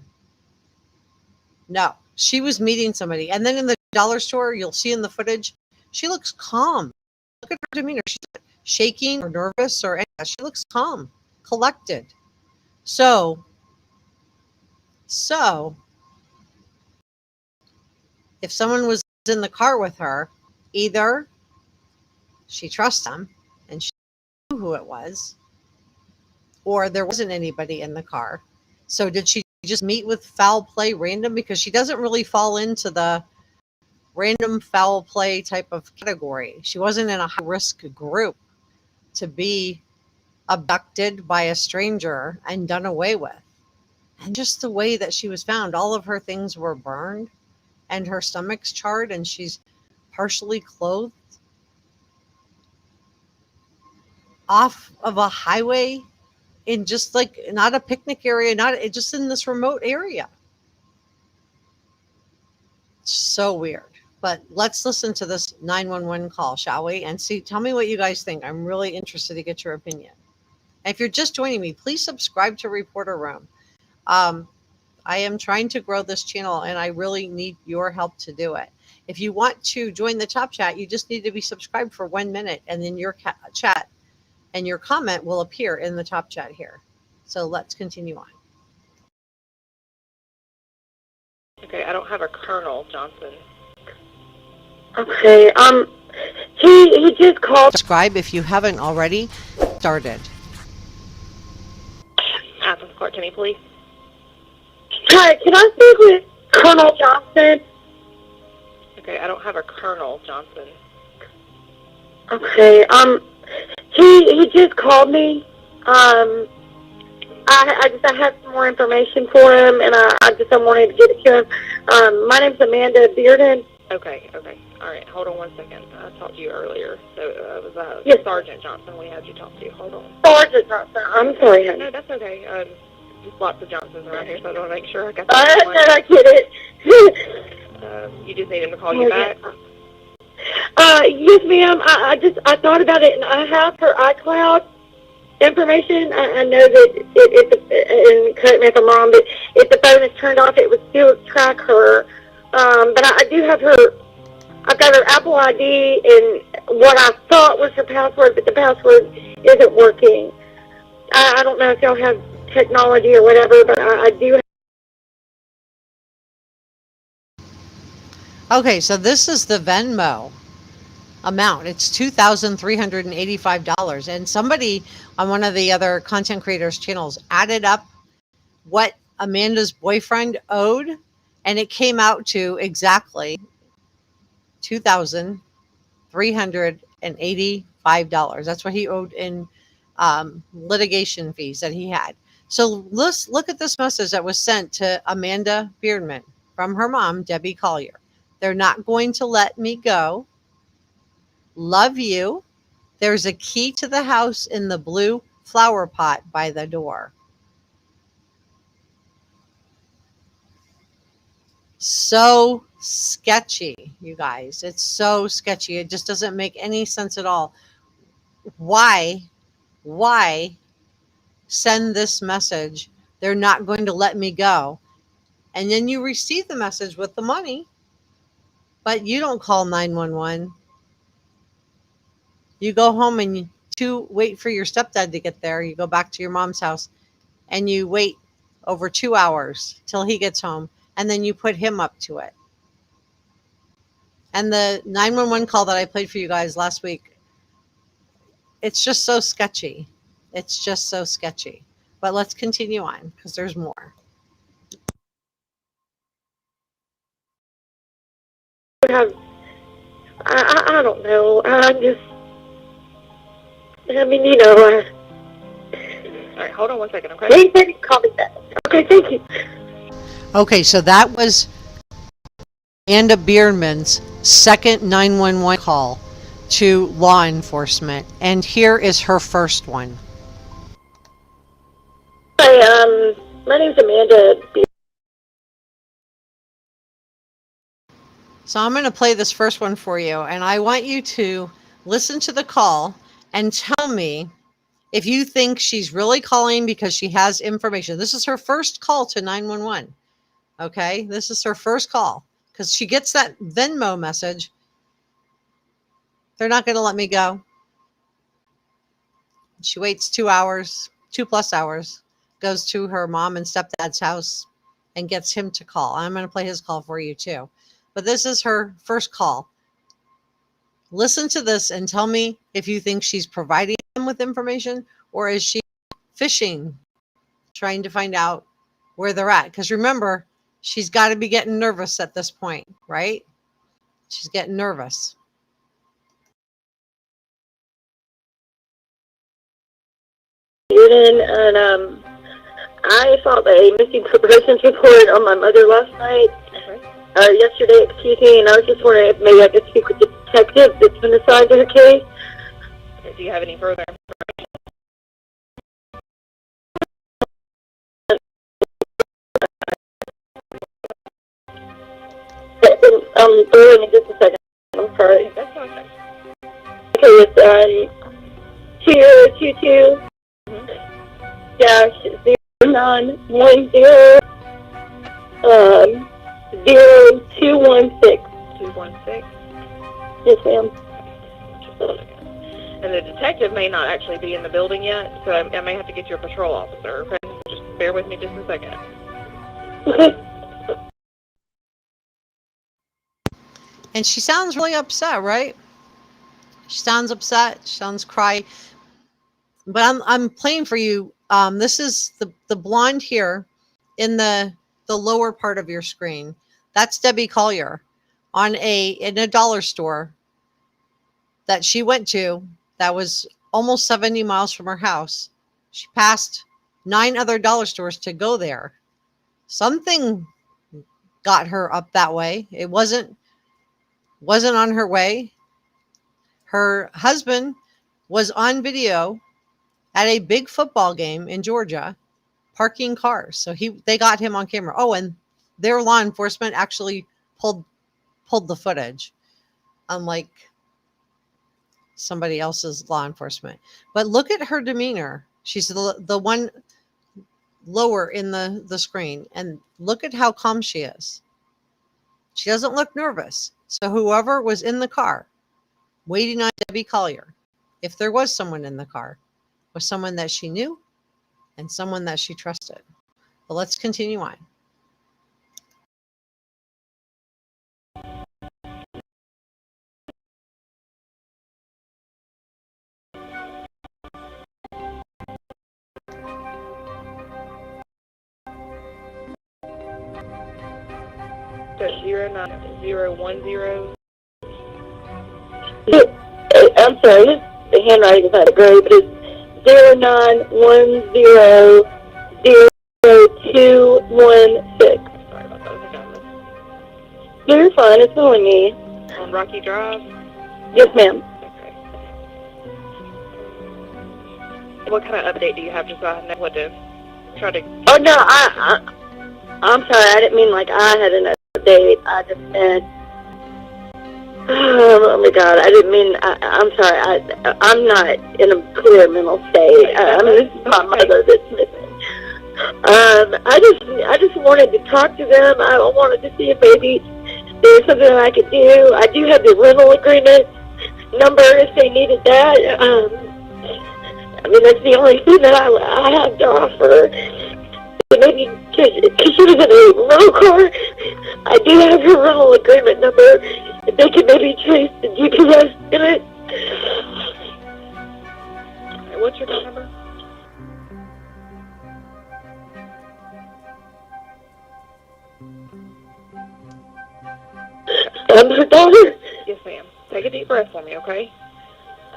No, she was meeting somebody. And then in the dollar store, you'll see in the footage, she looks calm. Look at her demeanor. She's not shaking or nervous or anything. She looks calm, collected. So if someone was in the car with her, either she trusts him and she knew who it was, or there wasn't anybody in the car. So did she just meet with foul play random? Because she doesn't really fall into the random foul play type of category. She wasn't in a high risk group to be abducted by a stranger and done away with. And just the way that she was found, all of her things were burned and her stomach's charred and she's partially clothed off of a highway in just like not a picnic area, not just in this remote area. So weird. But let's listen to this 911 call, shall we? And see, tell me what you guys think. I'm really interested to get your opinion. And if you're just joining me, please subscribe to Reporter Room. I am trying to grow this channel and I really need your help to do it. If you want to join the top chat, you just need to be subscribed for 1 minute and then your chat and your comment will appear in the top chat here. So let's continue on. Okay, I don't have a Colonel Johnson. Okay, he just called. Subscribe if you haven't already started. Athens Court, Kenny, please. Hi, can I speak with Colonel Johnson? Okay, I don't have a Colonel Johnson. Okay, he just called me. I have some more information for him, and I wanted to get it to him. My name's Amanda Bearden. Okay. All right, hold on 1 second. I talked to you earlier, so it was Yes. Sergeant Johnson we had you talk to. Hold on. Sergeant Johnson. I'm sorry, honey. No, that's okay. Just lots of Johnsons around here, so I want to make sure I got I get it. you just need him to call you back? Yes, ma'am. I thought about it, and I have her iCloud information. I know that and correct me if I'm wrong, but if the phone is turned off, it would still track her. But I do have her. I've got her Apple ID and what I thought was her password, but the password isn't working. I don't know if y'all have technology or whatever, but I do. Okay, so this is the Venmo amount. It's $2,385. And somebody on one of the other content creators' channels added up what Amanda's boyfriend owed, and it came out to exactly $2,385. That's what he owed in litigation fees that he had. So let's look at this message that was sent to Amanda Beardman from her mom, Debbie Collier. They're not going to let me go. Love you. There's a key to the house in the blue flower pot by the door. So sketchy, you guys. It's so sketchy. It just doesn't make any sense at all. Why send this message? They're not going to let me go. And then you receive the message with the money, but you don't call 911. You go home and you wait for your stepdad to get there. You go back to your mom's house and you wait over 2 hours till he gets home. And then you put him up to it. And the 911 call that I played for you guys last week, it's just so sketchy. It's just so sketchy. But let's continue on because there's more. I don't know. I mean, All right, hold on 1 second, okay? They said he'd call me back. Okay, thank you. Okay, so that was Amanda Beardman's second 911 call to law enforcement. And here is her first one. Hi, my name's Amanda Beardman. So I'm going to play this first one for you, and I want you to listen to the call and tell me if you think she's really calling because she has information. This is her first call to 911. Okay, this is her first call because she gets that Venmo message. They're not going to let me go. She waits 2 hours, 2+ hours, goes to her mom and stepdad's house and gets him to call. I'm going to play his call for you too. But this is her first call. Listen to this and tell me if you think she's providing them with information, or is she fishing, trying to find out where they're at? Because remember, she's got to be getting nervous at this point, right? She's getting nervous. And I filed a missing persons report on my mother last night, yesterday, excuse me, and I was just wondering if maybe I could speak with the detective that's been assigned to her case. Do you have any further? Bear with me just a second. I'm sorry. That's fine. Okay, it's 2022 dash 0910 0216. 216. Yes, ma'am. And the detective may not actually be in the building yet, so I may have to get your patrol officer. Okay? Just bear with me just a second. Okay. And she sounds really upset, right? She sounds upset. She sounds cry. But I'm playing for you. This is the blonde here in the lower part of your screen. That's Debbie Collier in a dollar store that she went to that was almost 70 miles from her house. She passed 9 other dollar stores to go there. Something got her up that way. It wasn't on her way. Her husband was on video at a big football game in Georgia, parking cars. So they got him on camera. Oh, and their law enforcement actually pulled the footage, unlike somebody else's law enforcement. But look at her demeanor. She's the one lower in the screen, and look at how calm she is. She doesn't look nervous. So whoever was in the car waiting on Debbie Collier, if there was someone in the car, was someone that she knew and someone that she trusted. But let's continue on. So 09010. I'm sorry, the handwriting is not great, but it's 09100216. Sorry about that. I got this. You're fine, it's only me. On Rocky Drive? Yes, ma'am. Okay. What kind of update do you have, just so I know what to try to... Oh, no, I'm sorry, I didn't mean like I had an update. I just said, oh my God, I didn't mean, I'm sorry, I'm not in a clear mental state. I mean, this is my mother that's missing. I just wanted to talk to them. I wanted to see if maybe there's something I could do. I do have the rental agreement number if they needed that. I mean, that's the only thing that I have to offer. Maybe because she was in a rental car, I do have her rental agreement number. If they could maybe trace the GPS in it. Okay, what's your phone number? I'm her daughter. Yes, ma'am. Take a deep breath for me, okay?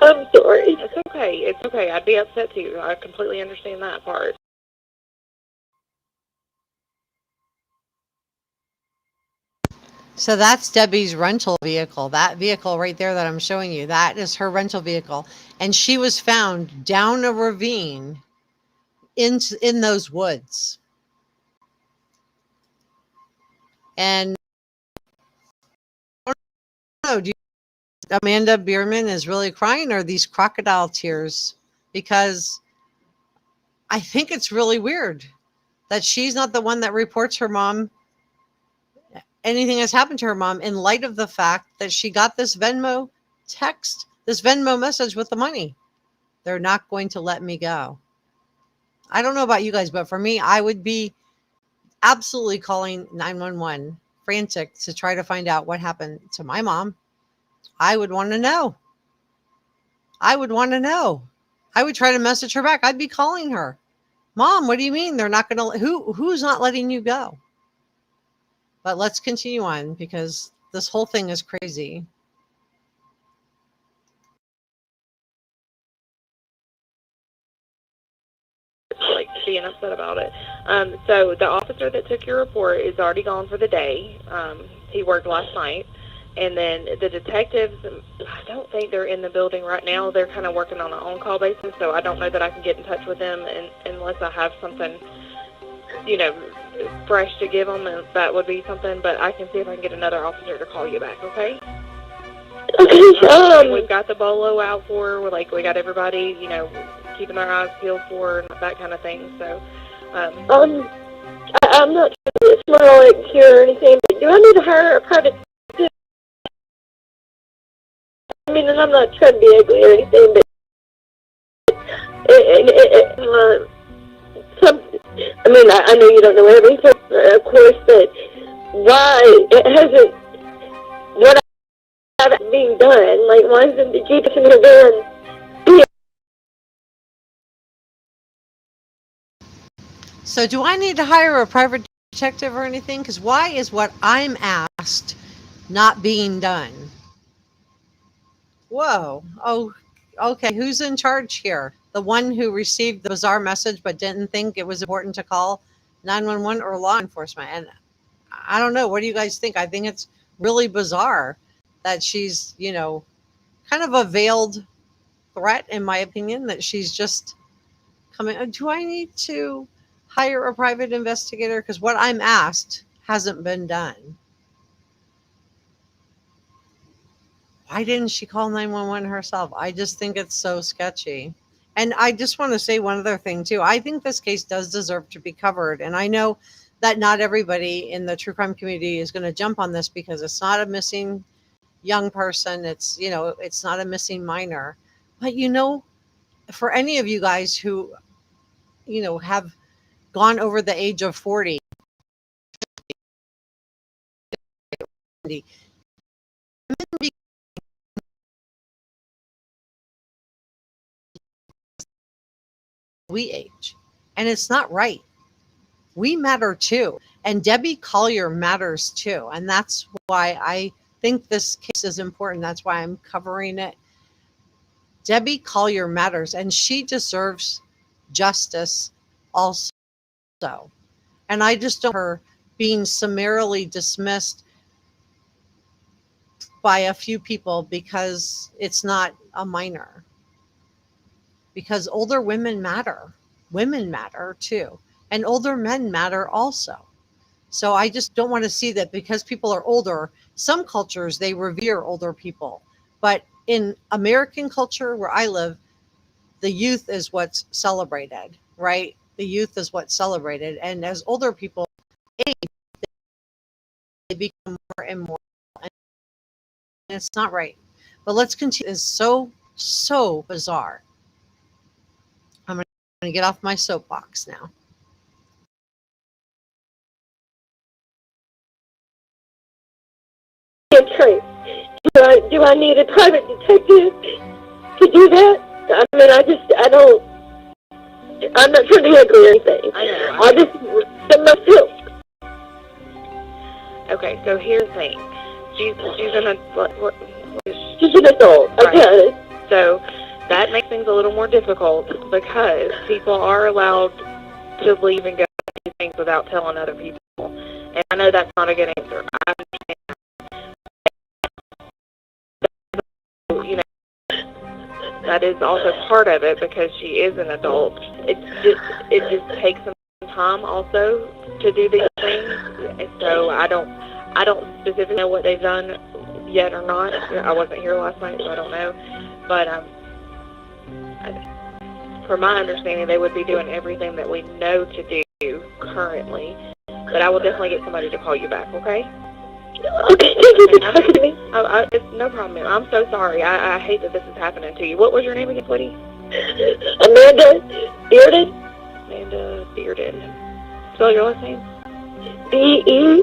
I'm sorry. It's okay. It's okay. I'd be upset too. I completely understand that part. So that's Debbie's rental vehicle. That vehicle right there that I'm showing you, that is her rental vehicle. And she was found down a ravine in those woods. And I don't know, Amanda Bierman is really crying, or these crocodile tears? Because I think it's really weird that she's not the one that reports her mom anything has happened to her mom, in light of the fact that she got this Venmo text, this Venmo message with the money. They're not going to let me go. I don't know about you guys, but for me, I would be absolutely calling 911, frantic to try to find out what happened to my mom I would want to know. I would want to know. I would try to message her back. I'd be calling her. Mom, what do you mean they're not going to, who's not letting you go? But let's continue on because this whole thing is crazy. Like being upset about it. So the officer that took your report is already gone for the day. He worked last night. And then the detectives, I don't think they're in the building right now. They're kind of working on an on-call basis, so I don't know that I can get in touch with them unless I have something, you know, fresh to give them, and that would be something. But I can see if I can get another officer to call you back, okay? Okay, We've got the bolo out for her. We got everybody, you know, keeping their eyes peeled for her and that kind of thing. So, I'm not trying to be smart aleck here or anything, but do I need to hire a private? I mean, and I'm not trying to be ugly or anything, but I know you don't know everything, of course, but why it hasn't, what I'm being done, like, why isn't the GPS in her van? So do I need to hire a private detective or anything? Because why is what I'm asked not being done? Whoa. Oh, okay. Who's in charge here? The one who received the bizarre message but didn't think it was important to call 911 or law enforcement? And I don't know. What do you guys think? I think it's really bizarre that she's, you know, kind of a veiled threat, in my opinion, that she's just coming. Do I need to hire a private investigator? Because what I'm asked hasn't been done. Why didn't she call 911 herself? I just think it's so sketchy. And I just want to say one other thing, too. I think this case does deserve to be covered. And I know that not everybody in the true crime community is going to jump on this because it's not a missing young person. It's, you know, it's not a missing minor. But, you know, for any of you guys who, you know, have gone over the age of 40, we age. And it's not right. We matter too. And Debbie Collier matters too. And that's why I think this case is important. That's why I'm covering it. Debbie Collier matters, and she deserves justice also. And I just don't her being summarily dismissed by a few people because it's not a minor. Because older women matter. Women matter too. And older men matter also. So I just don't want to see that because people are older, some cultures, they revere older people. But in American culture where I live, the youth is what's celebrated, right? The youth is what's celebrated. And as older people age, they become more and more. And it's not right. But let's continue. It's so bizarre. I'm going to get off my soapbox now. Do I need a private detective to do that? I mean, I'm not trying to be ugly or anything. I just, myself. Okay, so here's the thing. She's an adult. Right. Okay. So that makes things a little more difficult because people are allowed to leave and go do things without telling other people. And I know that's not a good answer. I understand. You know, that is also part of it because she is an adult. It just takes some time also to do these things. And so I don't specifically know what they've done yet or not. I wasn't here last night, so I don't know. But from my understanding, they would be doing everything that we know to do currently. But I will definitely get somebody to call you back, okay? Okay, thank you for talking to me. It's no problem, ma'am. I'm so sorry. I hate that this is happening to you. What was your name again, sweetie? Amanda Bearden. Amanda Bearden. Spell your last name? Bearden.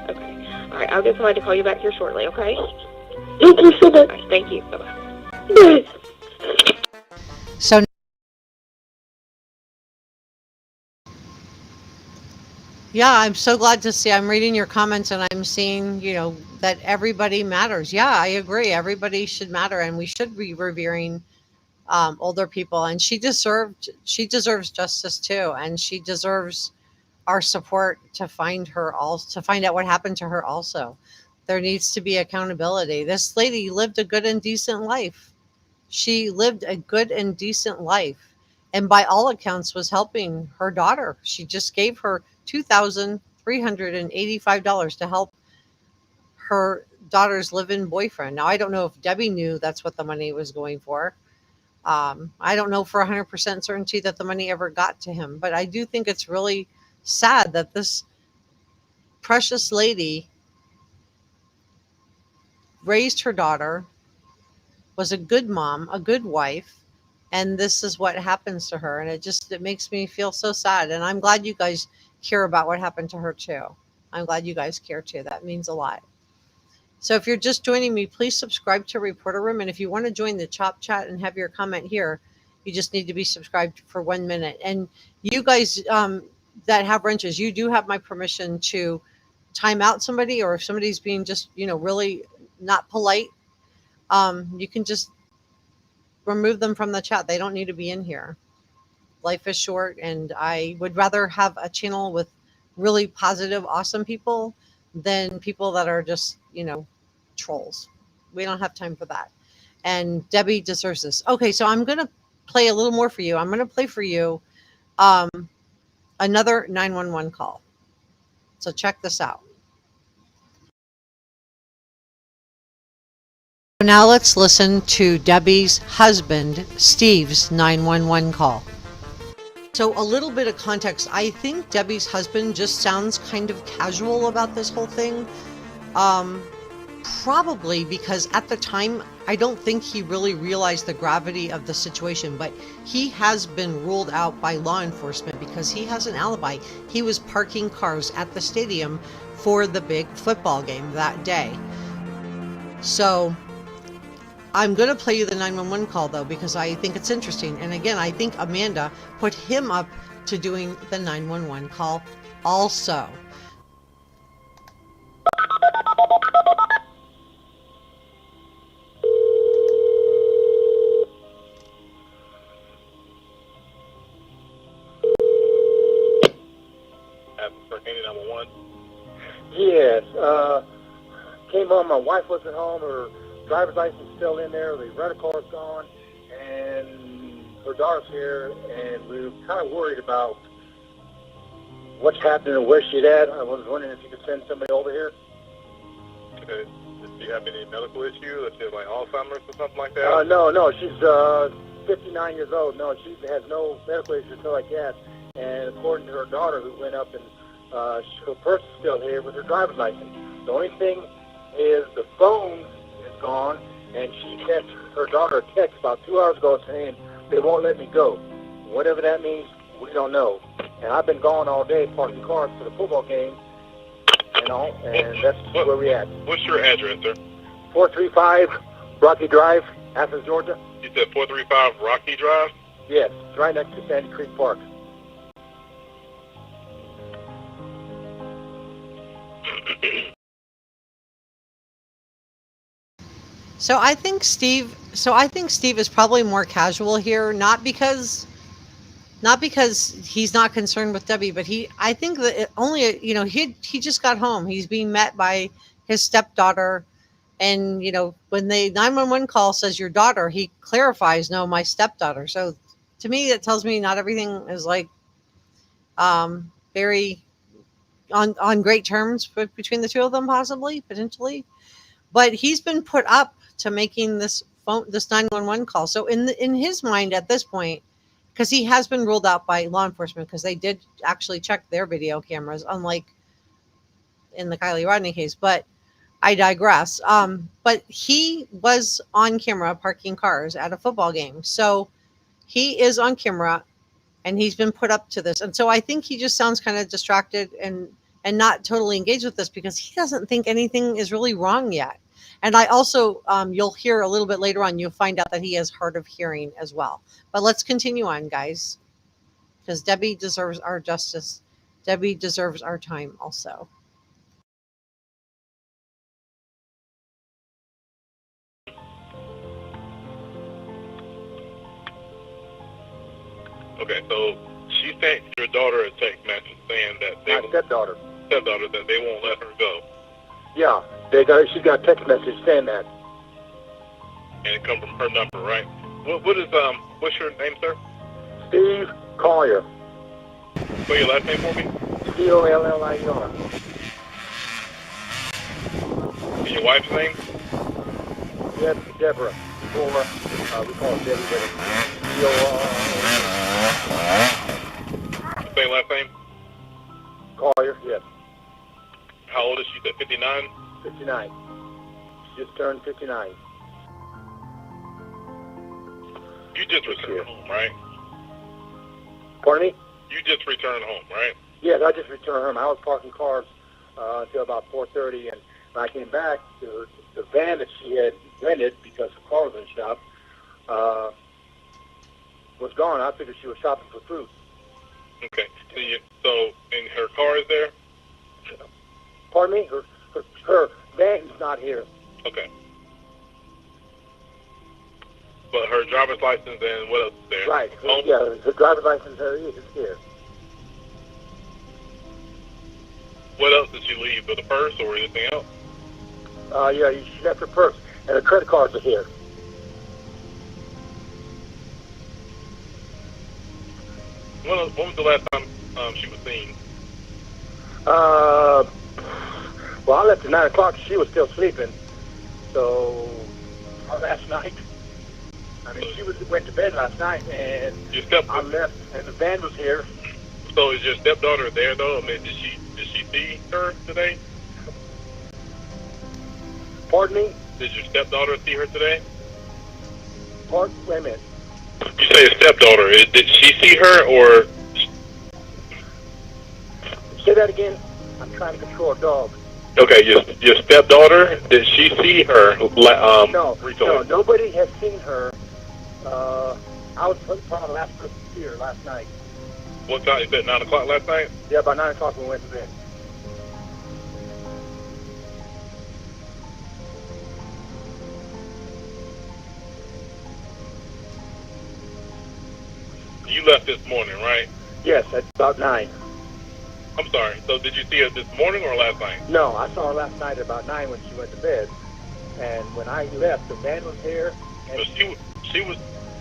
Okay. All right, I'll get somebody to call you back here shortly, okay? Thank you so much. All right, thank you. Bye-bye. So, yeah, I'm so glad to see. I'm reading your comments and I'm seeing, that everybody matters. Yeah, I agree. Everybody should matter, and we should be revering older people. And she deserves justice too, and she deserves our support to find to find out what happened to her. Also, there needs to be accountability. This lady lived a good and decent life. She lived a good and decent life, and by all accounts was helping her daughter. She just gave her $2,385 to help her daughter's live-in boyfriend. Now, I don't know if Debbie knew that's what the money was going for. I don't know for 100% certainty that the money ever got to him, but I do think it's really sad that this precious lady raised her daughter, was a good mom, a good wife, and this is what happens to her. And it makes me feel so sad. And I'm glad you guys care about what happened to her too. I'm glad you guys care too. That means a lot. So if you're just joining me, please subscribe to Reporter Room. And if you want to join the Chop Chat and have your comment here, you just need to be subscribed for 1 minute. And you guys that have wrenches, you do have my permission to time out somebody, or if somebody's being just, really not polite, you can just remove them from the chat. They don't need to be in here. Life is short, and I would rather have a channel with really positive, awesome people than people that are just, trolls. We don't have time for that. And Debbie deserves this. Okay, so I'm going to play a little more for you. I'm going to play for you another 911 call. So check this out. Now let's listen to Debbie's husband, Steve's 911 call. So a little bit of context. I think Debbie's husband just sounds kind of casual about this whole thing. Probably because at the time, I don't think he really realized the gravity of the situation, but he has been ruled out by law enforcement because he has an alibi. He was parking cars at the stadium for the big football game that day. So I'm going to play you the 911 call, though, because I think it's interesting. And again, I think Amanda put him up to doing the 911 call also. Number one. Yes. Came home. My wife wasn't home. Her driver's license is still in there. The rental car's gone, and her daughter's here. And we were kind of worried about what's happening and where she's at. I was wondering if you could send somebody over here. Okay. Does she have any medical issues? Does she have like Alzheimer's or something like that? No. She's 59 years old. No, she has no medical issues like that. And according to her daughter, who went up and her purse is still here with her driver's license. The only thing is the phone is gone, and she sent her daughter a text about 2 hours ago saying they won't let me go. Whatever that means, we don't know. And I've been gone all day parking cars for the football game, and that's where we at. What's your address, sir? 435 Rocky Drive, Athens, Georgia. You said 435 Rocky Drive? Yes, it's right next to Sandy Creek Park. So I think Steve is probably more casual here, not because he's not concerned with Debbie, but I think that he just got home. He's being met by his stepdaughter, and when the 911 call says your daughter, he clarifies, no, my stepdaughter. So to me, that tells me not everything is like very on great terms between the two of them, potentially. But he's been put up to making this 911 call. So in his mind at this point, because he has been ruled out by law enforcement because they did actually check their video cameras, unlike in the Kylie Rodni case. But I digress. But he was on camera parking cars at a football game. So he is on camera, and he's been put up to this. And so I think he just sounds kind of distracted and and not totally engaged with this because he doesn't think anything is really wrong yet. And I also, you'll hear a little bit later on, you'll find out that he has hard of hearing as well. But let's continue on, guys, because Debbie deserves our justice. Debbie deserves our time also. Okay, so she sent your daughter a text message saying that My stepdaughter. that they won't let her go, Yeah, she got a text message saying that. and it comes from her number, right? What's your name, sir? Steve Collier. Spell your last name for me. Collier. And your wife's name? Deborah. Or we call her Debbie. Spell your last name. Collier, yes. How old is she? 59? 59. She just turned 59. You just returned home, right? Pardon me? You just returned home, right? Yes, I just returned home. I was parking cars until about 4:30, and when I came back, the van that she had rented because the car was in the shop was gone. I figured she was shopping for food. Okay. So and her car is there? Pardon me? Her van's not here. Okay. But her driver's license and what else is there? Right. Home? Yeah, her driver's license is here. What else did she leave? With a purse or anything else? Yeah, she left her purse, and her credit cards are here. When was the last time she was seen? Well, I left at 9 o'clock. She was still sleeping. So, last night. I mean, she went to bed last night, and I left, and the van was here. So is your stepdaughter there though? I mean, did she see her today? Pardon me? Did your stepdaughter see her today? Wait a minute. You say a stepdaughter. Did she see her or? Say that again. I'm trying to control a dog. Okay, your stepdaughter. Did she see her? No, recently? no, nobody has seen her. I was probably the last person here last night. What time? Is that 9 o'clock last night? Yeah, about 9 o'clock we went to bed. You left this morning, right? Yes, at about 9. I'm sorry. So did you see her this morning or last night? No, I saw her last night at about 9 when she went to bed. And when I left, the van was here. And So she was.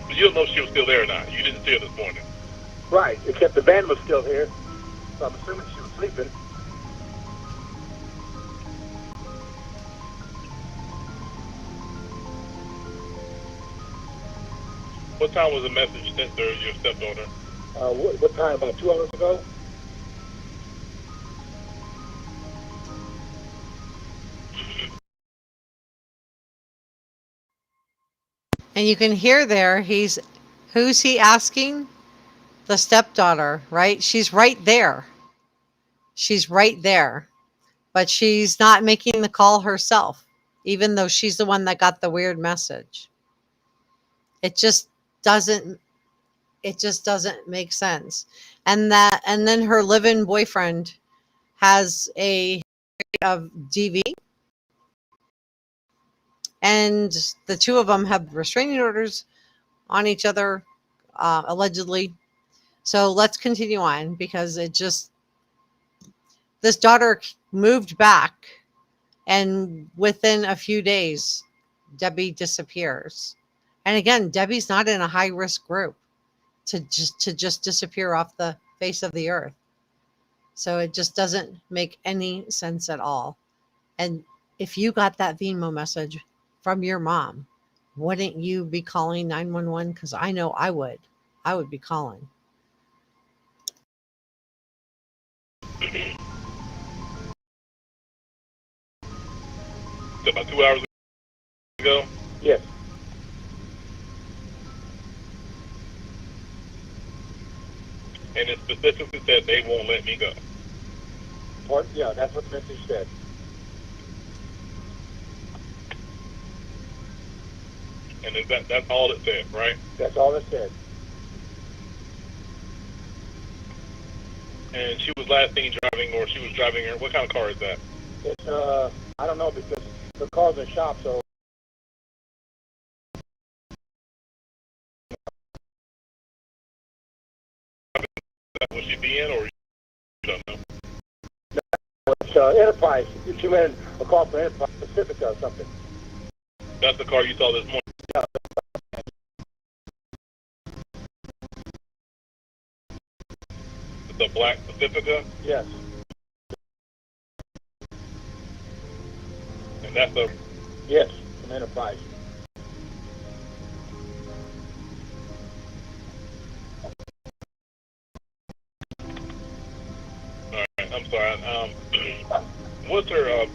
You don't know if she was still there or not. You didn't see her this morning. right, except the van was still here. So I'm assuming she was sleeping. What time was the message sent to your stepdaughter? What time? About 2 hours ago? And you can hear there, who's he asking? The stepdaughter, right? She's right there. She's right there. But she's not making the call herself, even though she's the one that got the weird message. It just doesn't make sense. And then her live-in boyfriend has a of DV, and the two of them have restraining orders on each other, allegedly. So let's continue on, because this daughter moved back, and within a few days, Debbie disappears. And again, Debbie's not in a high risk group to just disappear off the face of the earth. So it just doesn't make any sense at all. And if you got that Venmo message from your mom, wouldn't you be calling 911? Because I know I would be calling. About 2 hours ago? Yes. And it specifically said they won't let me go. Yeah, that's what the message said. And that's all it said, right? That's all it said. And she was last seen driving, or she was driving her. What kind of car is that? It's I don't know because the car's in the shop, so Would she be in, or you don't know? it's Enterprise. She went a call for Enterprise Pacifica or something. That's the car you saw this morning. The black Pacifica, Yes. and that's the. Yes, from Enterprise. All right, I'm sorry. What's her?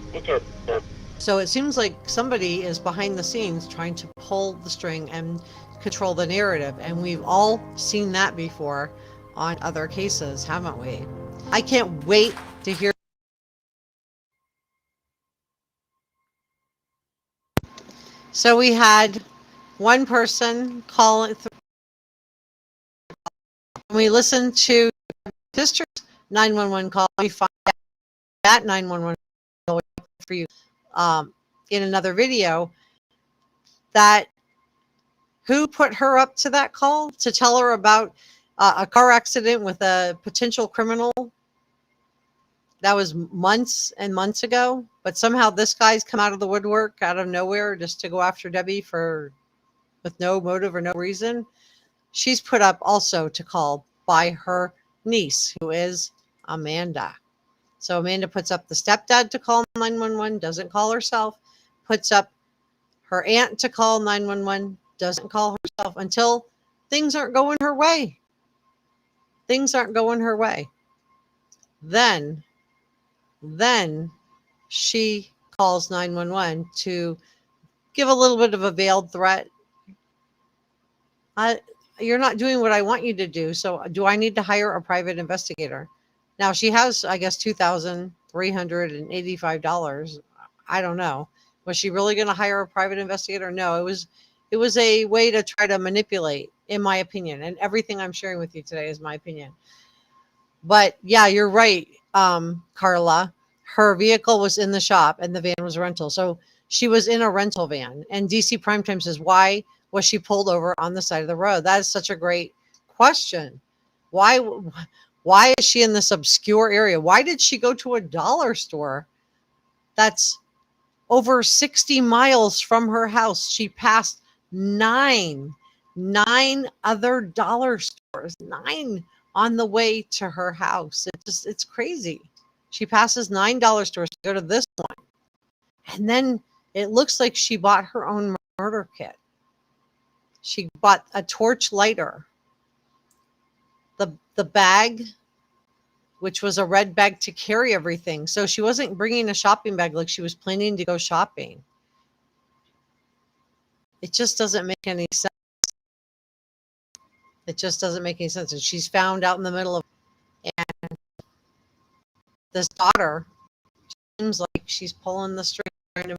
So it seems like somebody is behind the scenes trying to pull the string and control the narrative. And we've all seen that before on other cases, haven't we? I can't wait to hear. So we had one person call it. When we listened to district 911 call, we find out that 911 call for you in another video that who put her up to that call to tell her about a car accident with a potential criminal. That was months and months ago, but somehow this guy's come out of the woodwork out of nowhere just to go after Debbie with no motive or no reason. She's put up also to call by her niece, who is Amanda. So Amanda puts up the stepdad to call 911, doesn't call herself, puts up her aunt to call 911, doesn't call herself until things aren't going her way. Things aren't going her way. Then she calls 911 to give a little bit of a veiled threat. You're not doing what I want you to do. So do I need to hire a private investigator? Now she has, I guess, $2,385. I don't know. Was she really going to hire a private investigator? No, it was a way to try to manipulate, in my opinion. And everything I'm sharing with you today is my opinion. But yeah, you're right, Carla. Her vehicle was in the shop and the van was a rental. So she was in a rental van. And DC Primetime says, why was she pulled over on the side of the road? That is such a great question. Why is she in this obscure area? Why did she go to a dollar store that's over 60 miles from her house? She passed nine other dollar stores, nine on the way to her house. It's crazy. She passes $9 stores to go to this one. And then it looks like she bought her own murder kit. She bought a torch lighter. The bag, which was a red bag to carry everything. So she wasn't bringing a shopping bag like she was planning to go shopping. It just doesn't make any sense. It just doesn't make any sense. And she's found out in the middle of, and this daughter seems like she's pulling the string, trying to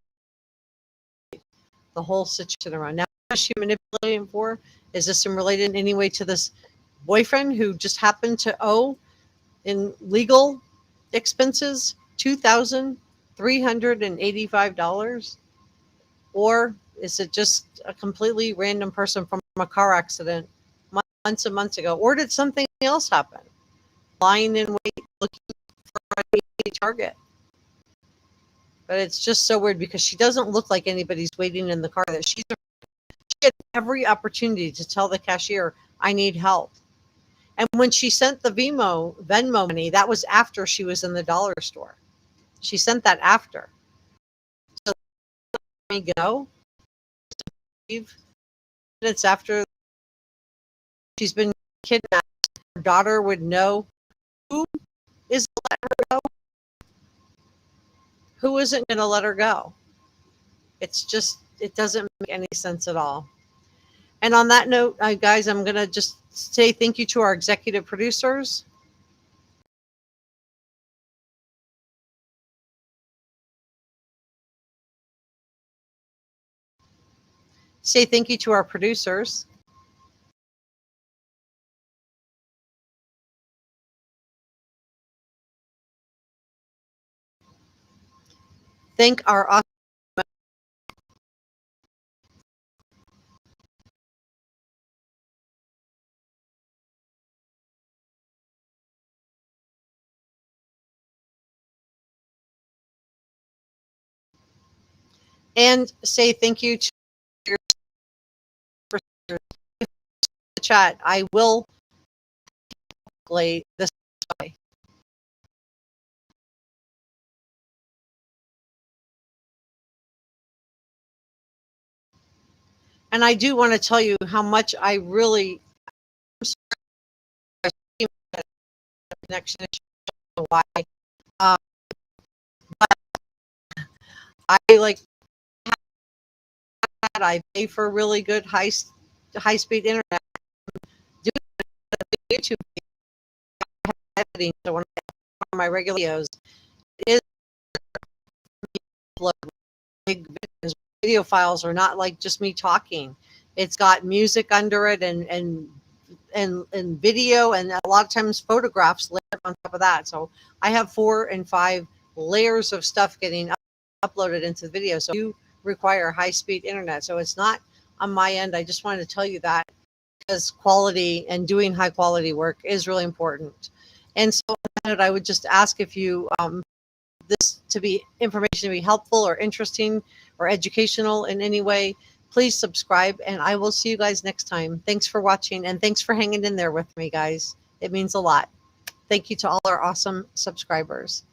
the whole situation around. Now, what is she manipulating for? Is this related in any way to this boyfriend who just happened to owe in legal expenses $2,385? Or is it just a completely random person from a car accident months and months ago? Or did something else happen? Lying in wait, looking for a target. But it's just so weird because she doesn't look like anybody's waiting in the car. That she had every opportunity to tell the cashier, I need help. And when she sent the Venmo money, that was after she was in the dollar store. She sent that after. So let me go. It's after she's been kidnapped. Her daughter would know who is let her go. Who isn't going to let her go? It's just, it doesn't make any sense at all. And on that note, guys, I'm going to just say thank you to our executive producers, Say thank you to our producers. Thank our awesome and say thank you to your chat. I will play this way. And I do want to tell you how much I really connection why um, I like that. I pay for really good high speed internet. Do YouTube editing, so when I upload my regular videos, it is upload big videos. Video files are not like just me talking. It's got music under it and video, and a lot of times photographs layered on top of that. So I have 4 and 5 layers of stuff getting uploaded into the video. So you require high speed internet. So it's not on my end. I just wanted to tell you that because quality and doing high quality work is really important. And so I would just ask if you this to be information to be helpful or interesting or educational in any way, please subscribe and I will see you guys next time. Thanks for watching and thanks for hanging in there with me, guys. It means a lot. Thank you to all our awesome subscribers.